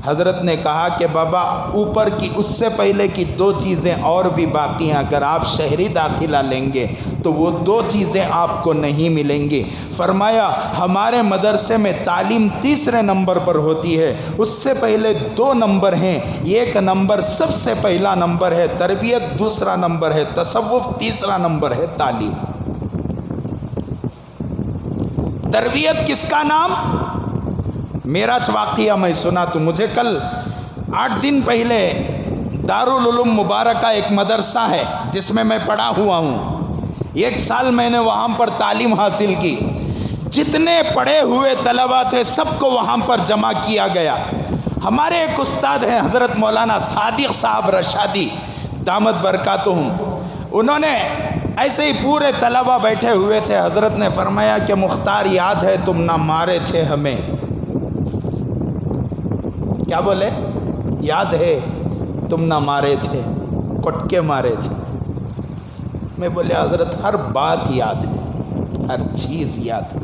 حضرت نے کہا کہ بابا اوپر کی اس سے پہلے کی دو چیزیں اور بھی باقی ہیں، اگر آپ شہری داخلہ لیں گے تو وہ دو چیزیں آپ کو نہیں ملیں گی۔ فرمایا ہمارے مدرسے میں تعلیم تیسرے نمبر پر ہوتی ہے، اس سے پہلے دو نمبر ہیں، ایک نمبر سب سے پہلا نمبر ہے تربیت، دوسرا نمبر ہے تصوف، تیسرا نمبر ہے تعلیم۔ تربیت کس کا نام؟ میراج واقعہ میں سنا تو مجھے کل 8 دن پہلے دارالعلوم مبارکہ ایک مدرسہ ہے جس میں میں پڑھا ہوا ہوں، 1 سال میں نے وہاں پر تعلیم حاصل کی، جتنے پڑھے ہوئے طلباء تھے سب کو وہاں پر جمع کیا گیا۔ ہمارے ایک استاد ہیں حضرت مولانا صادق صاحب رشادی دامت برکاتہم، انہوں نے ایسے ہی پورے طلباء بیٹھے ہوئے تھے، حضرت نے فرمایا کہ مختار یاد ہے تم نہ مارے تھے ہمیں؟ کیا بولے؟ یاد ہے تم نہ مارے تھے، کٹ کے مارے تھے۔ میں بولے حضرت ہر بات یاد ہے، ہر چیز یاد ہے۔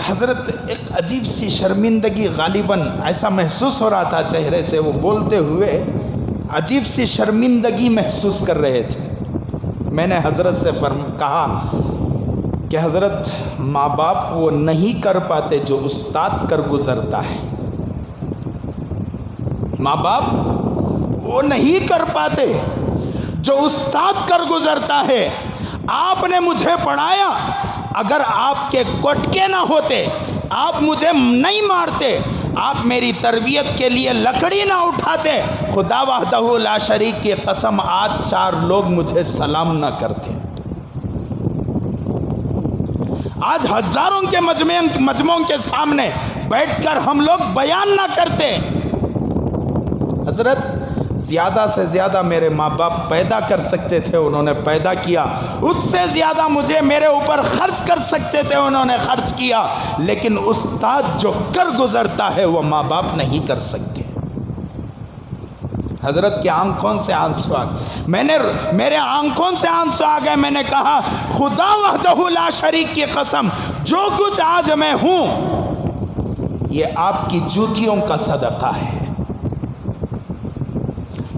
حضرت ایک عجیب سی شرمندگی غالباً ایسا محسوس ہو رہا تھا چہرے سے، وہ بولتے ہوئے عجیب سی شرمندگی محسوس کر رہے تھے۔ میں نے حضرت سے کہا کہ حضرت ماں باپ وہ نہیں کر پاتے جو استاد کر گزرتا ہے، ماں باپ وہ نہیں کر پاتے جو استاد کر گزرتا ہے۔ آپ نے مجھے پڑھایا، اگر آپ کے کٹکے نہ ہوتے، آپ مجھے نہیں مارتے، آپ میری تربیت کے لیے لکڑی نہ اٹھاتے، خدا وحدہ لا شریک کی قسم آج 4 لوگ مجھے سلام نہ کرتے، آج ہزاروں کے مجموعوں کے سامنے بیٹھ کر ہم لوگ بیان نہ کرتے۔ حضرت زیادہ سے زیادہ میرے ماں باپ پیدا کر سکتے تھے، انہوں نے پیدا کیا، اس سے زیادہ مجھے میرے اوپر خرچ کر سکتے تھے، انہوں نے خرچ کیا، لیکن استاد جو کر گزرتا ہے وہ ماں باپ نہیں کر سکتے۔ حضرت کی آنکھوں سے آنسو آ گئے، میرے آنکھوں سے آنسو آ گئے۔ میں نے کہا خدا وحدہ لا شریک کی قسم، جو کچھ آج میں ہوں یہ آپ کی جوتیوں کا صدقہ ہے،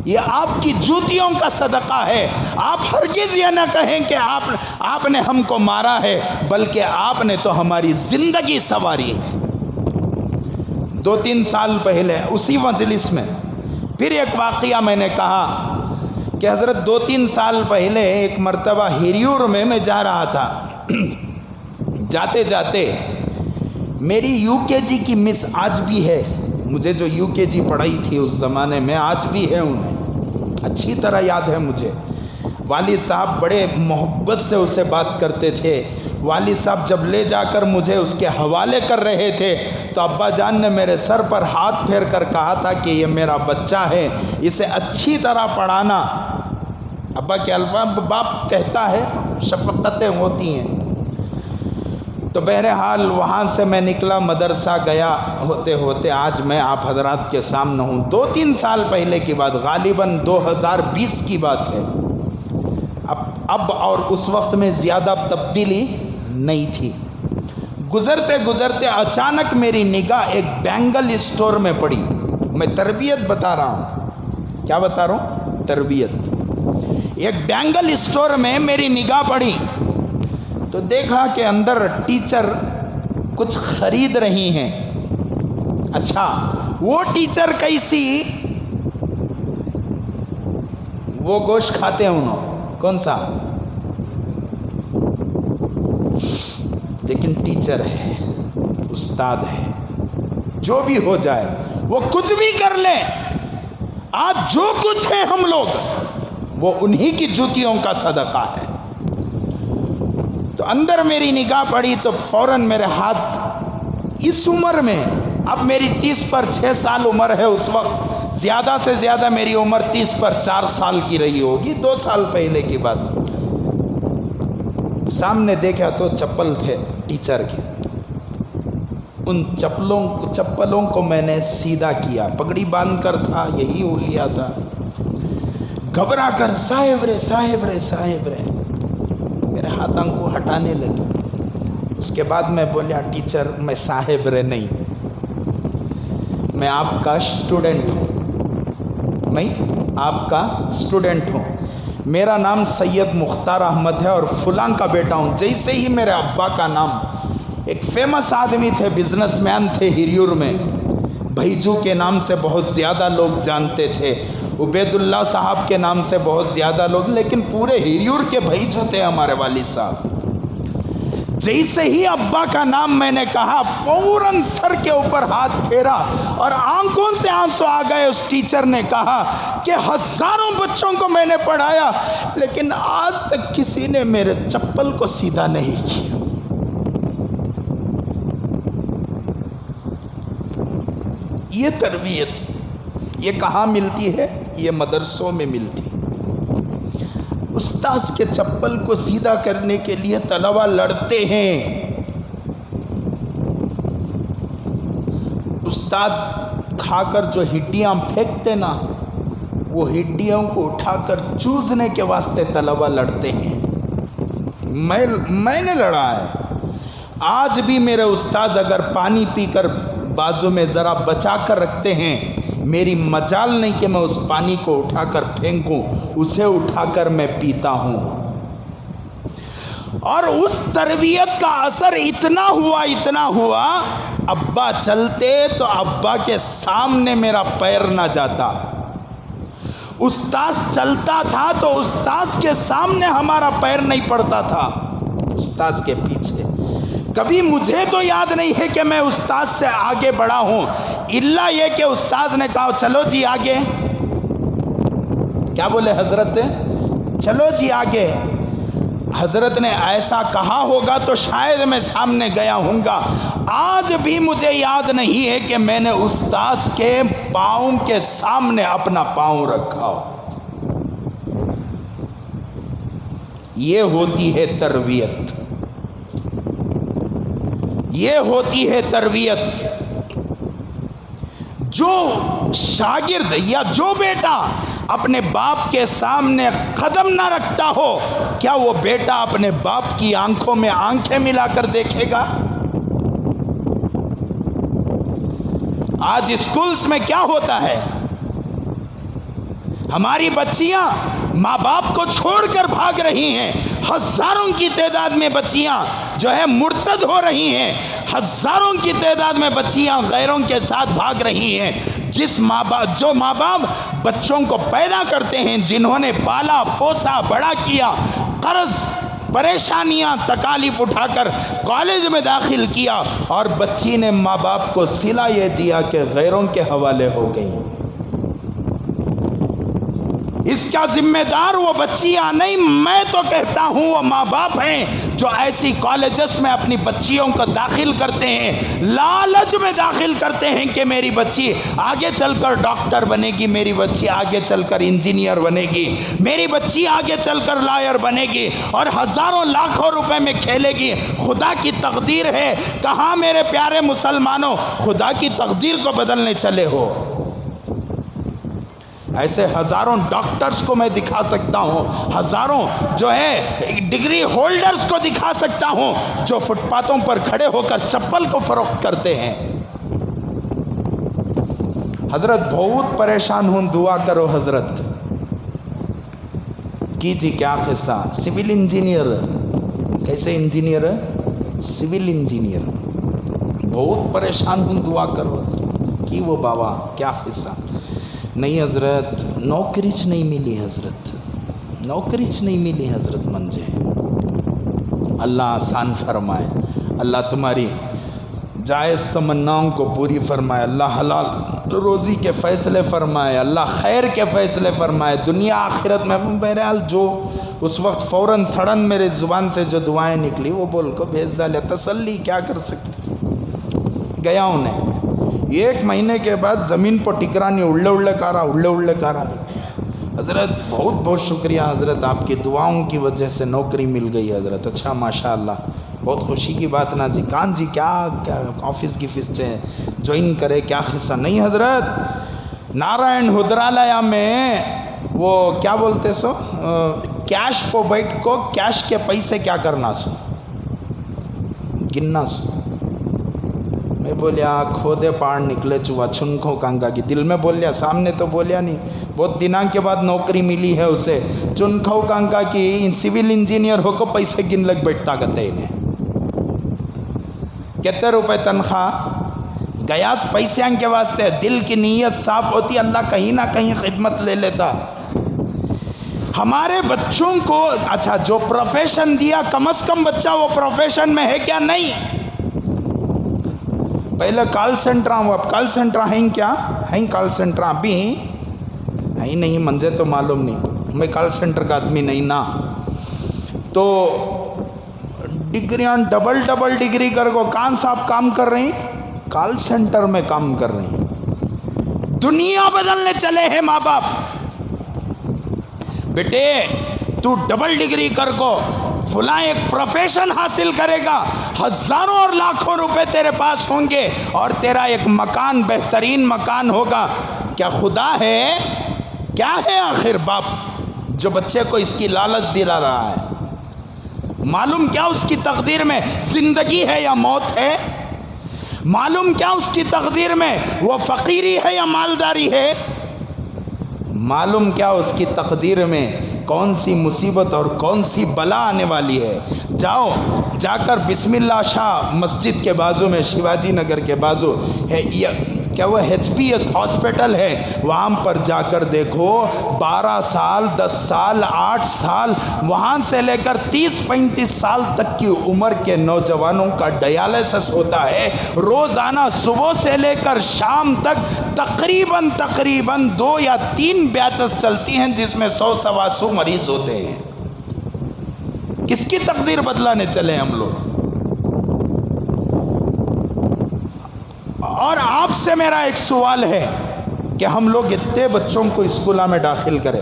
یہ آپ کی جوتیوں کا صدقہ ہے۔ آپ ہرگز یہ نہ کہیں کہ آپ نے ہم کو مارا ہے، بلکہ آپ نے تو ہماری زندگی سنواری ہے۔ 2-3 سال پہلے اسی مجلس میں پھر ایک واقعہ میں نے کہا کہ حضرت 2-3 سال پہلے ایک مرتبہ ہریور میں جا رہا تھا، جاتے جاتے میری UKG کی مس آج بھی ہے، مجھے جو UKG پڑھائی تھی اس زمانے میں آج بھی ہے، انہیں اچھی طرح یاد ہے مجھے۔ والد صاحب بڑے محبت سے اسے بات کرتے تھے، والد صاحب جب لے جا کر مجھے اس کے حوالے کر رہے تھے تو ابا جان نے میرے سر پر ہاتھ پھیر کر کہا تھا کہ یہ میرا بچہ ہے، اسے اچھی طرح پڑھانا۔ ابا کے الفاظ باپ کہتا ہے، شفقتیں ہوتی ہیں۔ تو بہرحال وہاں سے میں نکلا، مدرسہ گیا، ہوتے ہوتے آج میں آپ حضرات کے سامنے ہوں۔ 2-3 سال پہلے کی بات، غالباً 2020 کی بات ہے۔ اب اور اس وقت میں زیادہ تبدیلی نہیں تھی۔ گزرتے گزرتے اچانک میری نگاہ ایک بینگل اسٹور میں پڑی۔ میں تربیت بتا رہا ہوں، کیا بتا رہا ہوں؟ تربیت۔ ایک بینگل اسٹور میں میری نگاہ پڑی تو دیکھا کہ اندر ٹیچر کچھ خرید رہی ہیں. اچھا وہ ٹیچر کیسی؟ وہ گوشت کھاتے ہیں انہوں، کون سا؟ لیکن ٹیچر ہے، استاد ہے. جو بھی ہو جائے، وہ کچھ بھی کر لیں، آج جو کچھ ہے ہم لوگ وہ انہی کی جوتیوں کا صدقہ ہے. تو اندر میری نگاہ پڑی تو فوراً میرے ہاتھ، اس عمر میں، اب میری 30 پر 6 سال عمر ہے، اس وقت زیادہ سے زیادہ میری عمر 30 پر 4 سال کی رہی ہوگی، 2 سال پہلے کی بات. سامنے دیکھا تو چپل تھے ٹیچر کے. ان چپلوں کو میں نے سیدھا کیا، پگڑی باندھ کر تھا، یہی اولیا تھا. گھبرا کر صاحب رے صاحب رے صاحب رے، میرے ہاتھوں کو ہٹانے لگی. اس کے بعد میں بولیا ٹیچر میں صاحب رے نہیں، میں آپ کا اسٹوڈنٹ ہوں، میں آپ کا اسٹوڈنٹ ہوں. میرا نام سید مختار احمد ہے اور فلاں کا بیٹا ہوں. جیسے ہی میرے ابا کا نام، ایک فیمس آدمی تھے، بزنس مین تھے ہریور میں، بھائیجو کے نام سے بہت زیادہ لوگ جانتے تھے، عبید اللہ صاحب کے نام سے بہت زیادہ لوگ، لیکن پورے ہریور کے بھائیجو تھے ہمارے والد صاحب. جیسے ہی ابا کا نام میں نے کہا، فوراً سر کے اوپر ہاتھ پھیرا اور آنکھوں سے آنسو آ گئے. اس ٹیچر نے کہا کہ ہزاروں بچوں کو میں نے پڑھایا لیکن آج تک کسی نے میرے چپل کو سیدھا نہیں کیا. یہ تربیت یہ کہاں ملتی ہے؟ یہ مدرسوں میں ملتی ہے. استاذ کے چپل کو سیدھا کرنے کے لیے طلبہ لڑتے ہیں. استاد کھا کر جو ہڈیاں پھینکتے نا، وہ ہڈیوں کو اٹھا کر چوزنے کے واسطے طلبہ لڑتے ہیں. میں نے لڑا ہے. آج بھی میرے استاذ اگر پانی پی کر بازو میں ذرا بچا کر رکھتے ہیں، میری مجال نہیں کہ میں اس پانی کو اٹھا کر پھینکوں، اسے اٹھا کر میں پیتا ہوں. اور اس تربیت کا اثر اتنا ہوا، ابا چلتے تو ابا کے سامنے میرا پیر نہ جاتا. استاذ چلتا تھا تو استاذ کے سامنے ہمارا پیر نہیں پڑتا تھا، استاذ کے پیچھے. کبھی مجھے تو یاد نہیں ہے کہ میں استاذ سے آگے بڑھا ہوں، الا یہ کہ استاذ نے کہا چلو جی آگے. کیا بولے حضرت؟ چلو جی آگے. حضرت نے ایسا کہا ہوگا تو شاید میں سامنے گیا ہوں گا. آج بھی مجھے یاد نہیں ہے کہ میں نے استاذ کے پاؤں کے سامنے اپنا پاؤں رکھا ہو. یہ ہوتی ہے تربیت، یہ ہوتی ہے تربیت. جو شاگرد یا جو بیٹا اپنے باپ کے سامنے قدم نہ رکھتا ہو، کیا وہ بیٹا اپنے باپ کی آنکھوں میں آنکھیں ملا کر دیکھے گا؟ آج اسکولز میں کیا ہوتا ہے؟ ہماری بچیاں ماں باپ کو چھوڑ کر بھاگ رہی ہیں. ہزاروں کی تعداد میں بچیاں جو ہے مرتد ہو رہی ہیں. ہزاروں کی تعداد میں بچیاں غیروں کے ساتھ بھاگ رہی ہیں. جو ماں باپ بچوں کو پیدا کرتے ہیں، جنہوں نے پالا پوسا بڑا کیا، قرض پریشانیاں تکالیف اٹھا کر کالج میں داخل کیا، اور بچی نے ماں باپ کو صلہ یہ دیا کہ غیروں کے حوالے ہو گئی. اس کا ذمہ دار وہ بچیاں نہیں، میں تو کہتا ہوں وہ ماں باپ ہیں جو ایسی کالجز میں اپنی بچیوں کو داخل کرتے ہیں، لالچ میں داخل کرتے ہیں کہ میری بچی آگے چل کر ڈاکٹر بنے گی، میری بچی آگے چل کر انجینئر بنے گی، میری بچی آگے چل کر لائر بنے گی، اور ہزاروں لاکھوں روپے میں کھیلے گی. خدا کی تقدیر ہے. کہاں میرے پیارے مسلمانوں خدا کی تقدیر کو بدلنے چلے ہو؟ ایسے ہزاروں ڈاکٹرز کو میں دکھا سکتا ہوں، ہزاروں جو ہے ڈگری ہولڈرز کو دکھا سکتا ہوں جو فٹ پاتھوں پر کھڑے ہو کر چپل کو فروخت کرتے ہیں. حضرت بہت پریشان ہوں، دعا کرو حضرت. کیجیے کیا قصہ. سول انجینئر, کیسے انجینئر ہے؟ Civil engineer. بہت پریشان ہوں, دعا کرو حضرت. کی وہ بابا کیا قصہ؟ نہیں حضرت نوکریچ نہیں ملی حضرت, نوکریچ نہیں ملی حضرت منجے. اللہ آسان فرمائے, اللہ تمہاری جائز تمناؤں کو پوری فرمائے, اللہ حلال روزی کے فیصلے فرمائے, اللہ خیر کے فیصلے فرمائے دنیا آخرت میں. بہرحال جو اس وقت فوراً سڑن میرے زبان سے جو دعائیں نکلی وہ بول کو بھیج ڈالے. تسلی کیا کر سکتے. گیا انہیں 1 مہینے کے بعد زمین پر ٹکرا نہیں, اڑلے کارا. حضرت بہت بہت شکریہ حضرت, آپ کی دعاؤں کی وجہ سے نوکری مل گئی حضرت. اچھا ماشاء اللہ, بہت خوشی کی بات نا جی. کان جی کیا آفس کی فیسٹیں جوائن کرے, کیا قصہ؟ نہیں حضرت نارائن ہدرالیہ میں وہ کیا بولتے سو, کیش پو بیٹھ کو کیش کے پیسے کیا کرنا سو, گننا سو. میں بولیا کھودے پاڑ نکلے چوا چھنکھوں کانگا کی. دل میں بولیا, سامنے تو بولیا نہیں. بہت دنوں کے بعد نوکری ملی ہے اسے. چنکھوں کانگا کی سول انجینئر ہو کو پیسے گن لگ بیٹھتا کرتے انہیں. کتنے روپے تنخواہ؟ گیاس پیسے کے واسطے. دل کی نیت صاف ہوتی, اللہ کہیں نہ کہیں خدمت لے لیتا. ہمارے بچوں کو اچھا جو پروفیشن دیا کم از کم بچہ وہ پروفیشن میں ہے کیا؟ نہیں. پہلے کال سینٹر ہوں, اب کال سینٹر ہیں کیا ہیں؟ کال سینٹر ابھی ہیں نہیں, منجھے تو معلوم نہیں, میں کال سینٹر کا آدمی نہیں نا. تو ڈگریاں ڈبل ڈگری کر کو کان صاحب کام کر رہی ہیں, کال سینٹر میں کام کر رہی ہیں. دنیا بدلنے چلے ہیں ماں باپ. بیٹے تو ڈبل ڈگری کر کو فلاں ایک پروفیشن حاصل کرے گا, ہزاروں اور لاکھوں روپے تیرے پاس ہوں گے اور تیرا ایک مکان بہترین مکان ہوگا. کیا خدا ہے؟ کیا ہے آخر باپ جو بچے کو اس کی لالچ دلا رہا ہے؟ معلوم کیا اس کی تقدیر میں زندگی ہے یا موت ہے؟ معلوم کیا اس کی تقدیر میں وہ فقیری ہے یا مالداری ہے؟ معلوم کیا اس کی تقدیر میں کون سی مصیبت اور کون سی بلا آنے والی ہے؟ جاؤ جا کر بسم اللہ شاہ مسجد کے بازو میں, شیواجی نگر کے بازو ہے, کیا وہ HPS ہاسپٹل ہے, وہاں پر جا کر دیکھو 12 سال 10 سال 8 سال وہاں سے لے کر 30-35 سال تک کی عمر کے نوجوانوں کا ڈیالسس ہوتا ہے روزانہ. صبح سے لے کر شام تک تقریباً 2 یا 3 بیچز چلتی ہیں جس میں 100-125 مریض ہوتے ہیں. کس کی تقدیر بدلانے چلے ہم لوگ؟ اور آپ سے میرا ایک سوال ہے کہ ہم لوگ اتنے بچوں کو اسکولہ میں داخل کریں.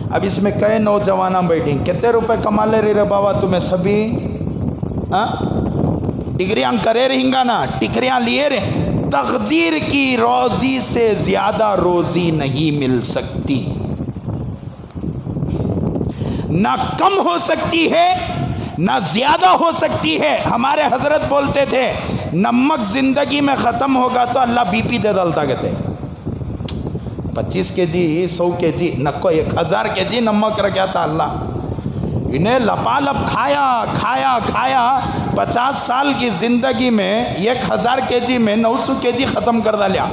اب اس میں کئی نوجوانہ بیٹھیں, کتنے روپے کما لے رہے بابا تمہیں سبھی؟ ڈگریاں کرے رہیں گا نا, ٹکریاں لیے رہے. تقدیر کی روزی سے زیادہ روزی نہیں مل سکتی, نہ کم ہو سکتی ہے نہ زیادہ ہو سکتی ہے. ہمارے حضرت بولتے تھے نمک زندگی میں ختم ہوگا تو اللہ BP دے ڈالتا. کہتے 25 kg 100 kg نکو 1000 kg نمک رکھا تھا اللہ. انہیں لپالپ کھایا 50 سال کی زندگی میں 1000 kg میں 900 kg ختم کر ڈالیا.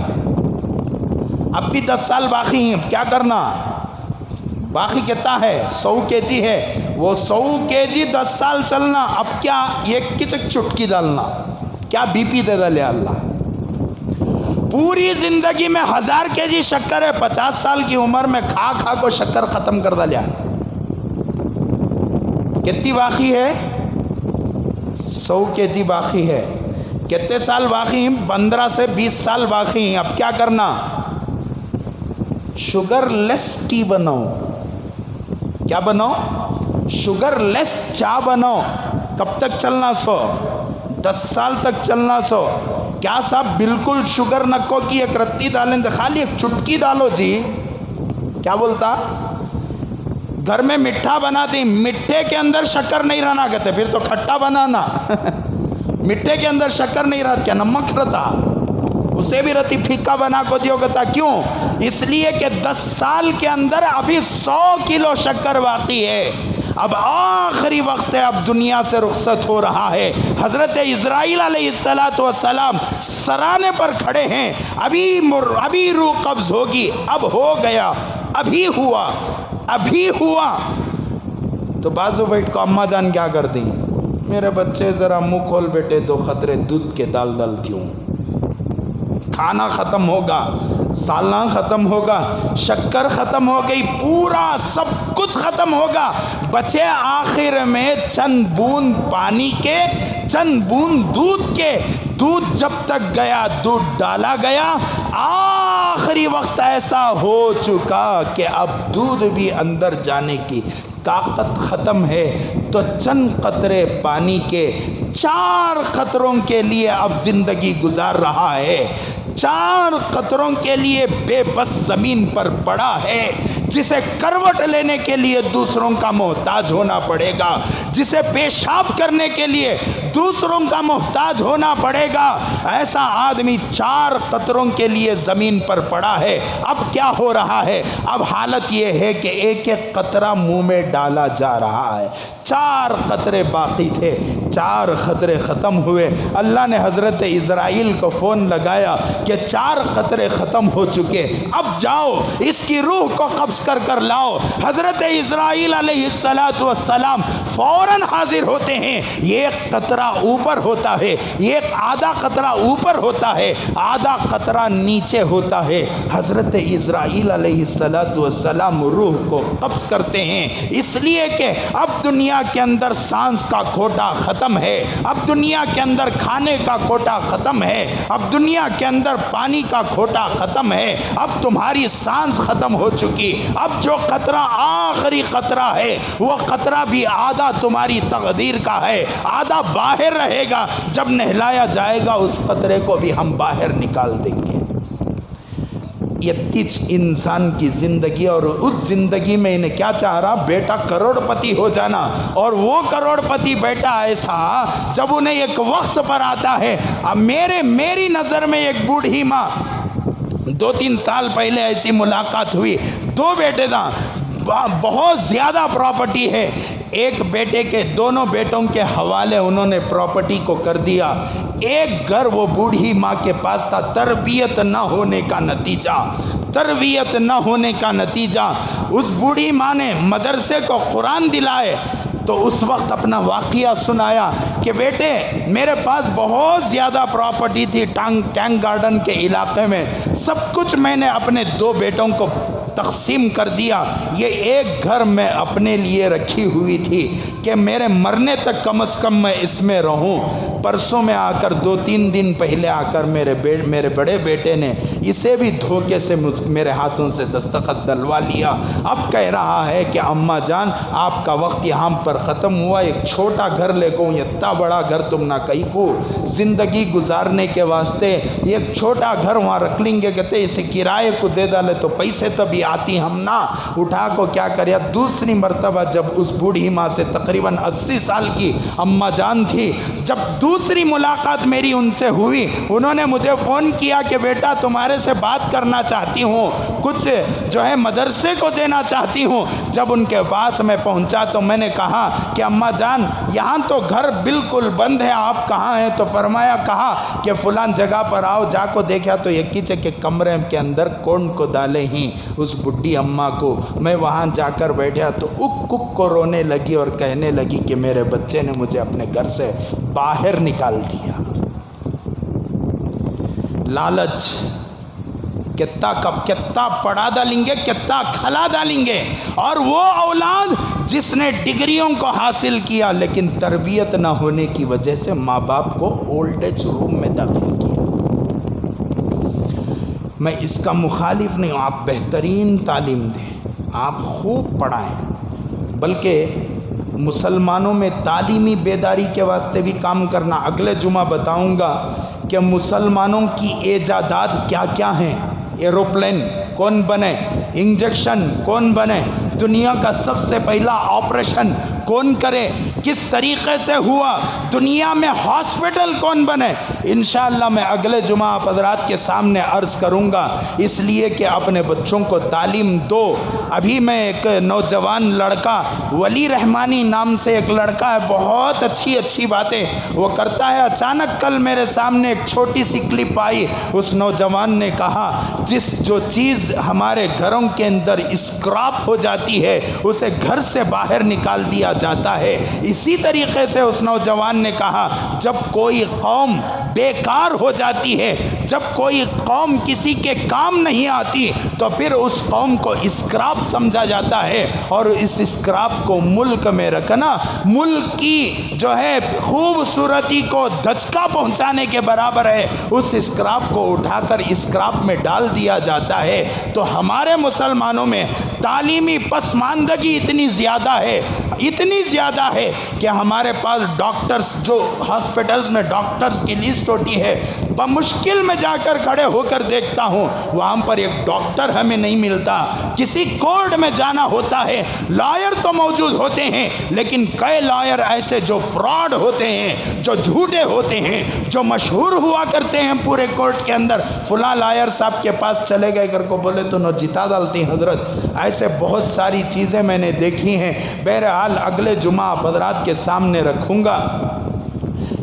اب بھی 10 سال باقی ہیں, کیا کرنا؟ باقی کتنا ہے؟ 100 kg ہے. وہ 100 kg 10 سال چلنا. اب کیا یہ کچک چٹکی ڈالنا, کیا BP دے ڈالے اللہ. پوری زندگی میں 1000 kg شکر ہے, 50 سال کی عمر میں کھا کو شکر ختم کر ڈالیا. کتنی باقی ہے؟ 100 kg باقی ہے. کتنے سال باقی ہیں؟ 15 سے 20 سال باقی ہیں. اب کیا کرنا؟ شوگر لیس ٹی بناؤ. کیا بناؤ؟ شوگر لیس چائے بناؤ. کب تک چلنا سو؟ 10 سال تک چلنا سو. کیا صاحب بالکل شوگر نکو کی ایک رتی ڈالیں, خالی ایک چٹکی ڈالو جی. کیا بولتا؟ گھر میں مٹھا بناتی, مٹھے کے اندر شکر نہیں رہنا, کہتے پھر تو کھٹا بنانا. مٹھے کے اندر شکر نہیں رہتا, کیا نمک رہتا؟ اسے بھی رتی پھیکا بنا کو دیو گتا. کیوں؟ اس لیے کہ 10 سال کے اندر ابھی 100 کلو شکر باقی ہے. اب آخری وقت ہے, اب دنیا سے رخصت ہو رہا ہے. حضرت اسرائیل علیہ السلام سرانے پر کھڑے ہیں, ابھی روح قبض ہوگی. اب ہو گیا, ابھی ہوا. تو بازو بیٹھ کو اماں جان کیا کر دیں, میرے بچے ذرا منہ کھول بیٹے, 2 قطرے دودھ کے ڈال دوں. کھانا ختم ہوگا, سالنا ختم ہوگا, شکر ختم ہو گئی, پورا سب کچھ ختم ہوگا. بچے آخر میں چند بوند پانی کے, چند بوند دودھ کے. دودھ جب تک گیا, دودھ ڈالا گیا, آخری وقت ایسا ہو چکا کہ اب دودھ بھی اندر جانے کی طاقت ختم ہے. تو چند قطرے پانی کے 4 قطروں کے لیے اب زندگی گزار رہا ہے. 4 قطروں کے لیے بے بس زمین پر پڑا ہے, جسے کروٹ لینے کے لیے دوسروں کا محتاج ہونا پڑے گا, جسے پیشاب کرنے کے لیے دوسروں کا محتاج ہونا پڑے گا. ایسا آدمی 4 قطروں کے لیے زمین پر پڑا ہے. اب کیا ہو رہا ہے؟ اب حالت یہ ہے کہ ایک ایک قطرہ منہ میں ڈالا جا رہا ہے. 4 قطرے باقی تھے, 4 قطرے ختم ہوئے. اللہ نے حضرت اسرائیل کو فون لگایا کہ 4 قطرے ختم ہو چکے, اب جاؤ اس کی روح کو قبض کر لاؤ. حضرت اسرائیل علیہ السلام فوراً حاضر ہوتے ہیں. یہ ایک قطرہ اوپر ہوتا ہے, یہ آدھا قطرہ اوپر ہوتا ہے, آدھا قطرہ نیچے ہوتا ہے. حضرت اسرائیل علیہ السلام روح کو قبض کرتے ہیں, اس لیے کہ اب دنیا کے اندر سانس کا کوٹا ختم ہے, اب دنیا کے اندر کھانے کا کوٹا ختم ہے, اب دنیا کے اندر پانی کا کوٹا ختم ہے, اب تمہاری سانس ختم ہو چکی. اب جو قطرہ آخری قطرہ ہے وہ قطرہ بھی آدھا تمہاری تقدیر کا ہے, آدھا باہر رہے گا. جب نہلایا جائے گا اس قطرے کو بھی ہم باہر نکال دیں گے. یہ تیچ انسان کی زندگی, اور اس زندگی میں انہیں کیا چاہ رہا, بیٹا کروڑ پتی ہو جانا. اور وہ کروڑ پتی بیٹا ایسا جب انہیں ایک وقت پر آتا ہے. اب میری نظر میں ایک بوڑھی ماں, 2-3 سال پہلے ایسی ملاقات ہوئی. 2 بیٹے تھا, بہت زیادہ پراپرٹی ہے. ایک بیٹے کے, دونوں بیٹوں کے حوالے انہوں نے پراپرٹی کو کر دیا. ایک گھر وہ بوڑھی ماں کے پاس تھا. تربیت نہ ہونے کا نتیجہ اس بوڑھی ماں نے مدرسے کو قرآن دلائے تو اس وقت اپنا واقعہ سنایا کہ بیٹے میرے پاس بہت زیادہ پراپرٹی تھی ٹینک گارڈن کے علاقے میں, سب کچھ میں نے اپنے 2 بیٹوں کو تقسیم کر دیا. یہ ایک گھر میں اپنے لیے رکھی ہوئی تھی کہ میرے مرنے تک کم از کم میں اس میں رہوں. پرسوں میں آ کر 2-3 دن پہلے آ کر میرے بڑے بیٹے نے اسے بھی دھوکے سے میرے ہاتھوں سے دستخط دلوا لیا. اب کہہ رہا ہے کہ اماں جان آپ کا وقت یہاں پر ختم ہوا, ایک چھوٹا گھر لے کو, اتنا بڑا گھر تم نہ کہیں کو, زندگی گزارنے کے واسطے ایک چھوٹا گھر وہاں رکھ لیں گے. کہتے اسے کرائے کو دے ڈالے تو پیسے تبھی آتی, ہم نہ اٹھا کو کیا کریا. دوسری مرتبہ جب اس بوڑھی ماں سے تقریباً 80 سال کی اماں جان تھی, جب دوسری ملاقات میری ان سے ہوئی, انہوں نے مجھے فون کیا کہ بیٹا تمہارے سے بات کرنا چاہتی ہوں, کچھ جو ہے مدرسے کو دینا چاہتی ہوں. جب ان کے پاس میں پہنچا تو میں نے کہا کہ اماں جان یہاں تو گھر بالکل بند ہے, آپ کہاں ہیں؟ تو کہا کہ فلان جگہ پر آؤ. جا کو دیکھا تو یہ کچے کے کمرے کے اندر کون کو ڈالے ہی اس بڈھی اماں کو. میں وہاں جا کر بیٹھا تو اک کو رونے لگی اور کہنے لگی کہ میرے بچے نے مجھے اپنے گھر سے باہر نکال دیا. لالچ کتنا پڑھا ڈالیں گے, کتنا کھلا ڈالیں گے. اور وہ اولاد جس نے ڈگریوں کو حاصل کیا لیکن تربیت نہ ہونے کی وجہ سے ماں باپ کو اولڈ ایج روم میں داخل کیا. میں اس کا مخالف نہیں ہوں, آپ بہترین تعلیم دیں, آپ خوب پڑھائیں, بلکہ مسلمانوں میں تعلیمی بیداری کے واسطے بھی کام کرنا. اگلے جمعہ بتاؤں گا کہ مسلمانوں کی ایجادات کیا کیا ہیں. ایروپلین کون بنے, انجیکشن کون بنے, دنیا کا سب سے پہلا آپریشن کون کرے، کس طریقے سے ہوا، دنیا میں ہاسپٹل کون بنے، انشاءاللہ میں اگلے جمعہ آپ حضرات کے سامنے عرض کروں گا، اس لیے کہ اپنے بچوں کو تعلیم دو۔ ابھی میں ایک نوجوان لڑکا، ولی رحمانی نام سے ایک لڑکا ہے، بہت اچھی باتیں وہ کرتا ہے، اچانک کل میرے سامنے ایک چھوٹی سی کلپ آئی، اس نوجوان نے کہا جو چیز ہمارے گھروں کے اندر اسکراپ ہو جاتی ہے اسے گھر سے باہر نکال دیا جاتا ہے۔ اسی طریقے سے اس نوجوان نے کہا جب کوئی قوم بیکار ہو جاتی ہے، جب کوئی قوم کسی کے کام نہیں آتی تو پھر اس قوم کو اسکراپ سمجھا جاتا ہے، اور اس اسکراپ کو ملک میں رکھنا ملک کی جو ہے خوبصورتی کو دھچکا پہنچانے کے برابر ہے۔ اس اسکراپ کو اٹھا کر اسکراپ میں ڈال دیا جاتا ہے۔ تو ہمارے مسلمانوں میں تعلیمی پسماندگی اتنی زیادہ ہے کہ ہمارے پاس ڈاکٹرز، جو ہاسپٹلز میں ڈاکٹرز کی لسٹ ہوتی ہے، بمشکل میں جا کر کھڑے ہو کر دیکھتا ہوں وہاں پر ایک ڈاکٹر ہمیں نہیں ملتا۔ کسی کورٹ میں جانا ہوتا ہے، لائر تو موجود ہوتے ہیں لیکن کئی لائر ایسے جو فراڈ ہوتے ہیں، جو جھوٹے ہوتے ہیں، جو مشہور ہوا کرتے ہیں پورے کورٹ کے اندر، فلاں لائر صاحب کے پاس چلے گئے کر کو بولے تو نو جتا ڈالتی حضرت۔ ایسے بہت ساری چیزیں میں نے دیکھی ہیں۔ بہرحال اگلے جمعہ آپ حضرات کے سامنے رکھوں گا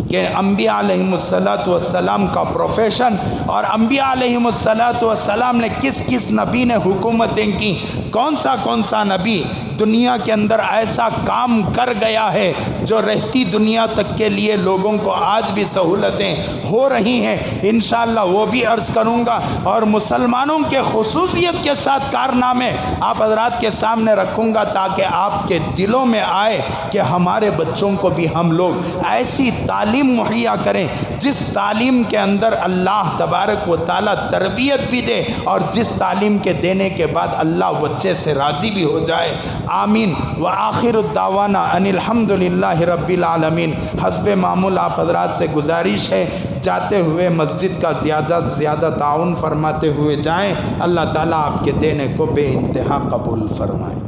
کہ انبیاء علیہم السلام کا پروفیشن، اور انبیاء علیہم السلام نے کس نبی نے حکومتیں کی، کون سا نبی دنیا کے اندر ایسا کام کر گیا ہے جو رہتی دنیا تک کے لیے لوگوں کو آج بھی سہولتیں ہو رہی ہیں، انشاءاللہ وہ بھی عرض کروں گا، اور مسلمانوں کے خصوصیت کے ساتھ کارنامے آپ حضرات کے سامنے رکھوں گا تاکہ آپ کے دلوں میں آئے کہ ہمارے بچوں کو بھی ہم لوگ ایسی تعلیم مہیا کریں جس تعلیم کے اندر اللہ تبارک و تعالیٰ تربیت بھی دے، اور جس تعلیم کے دینے کے بعد اللہ بچے سے راضی بھی ہو جائے۔ آمین۔ وآخر الدعوانا ان الحمدللہ رب العالمین۔ حسب معمول آپ حضرات سے گزارش ہے جاتے ہوئے مسجد کا زیادہ سے زیادہ تعاون فرماتے ہوئے جائیں، اللہ تعالیٰ آپ کے دینے کو بے انتہا قبول فرمائے۔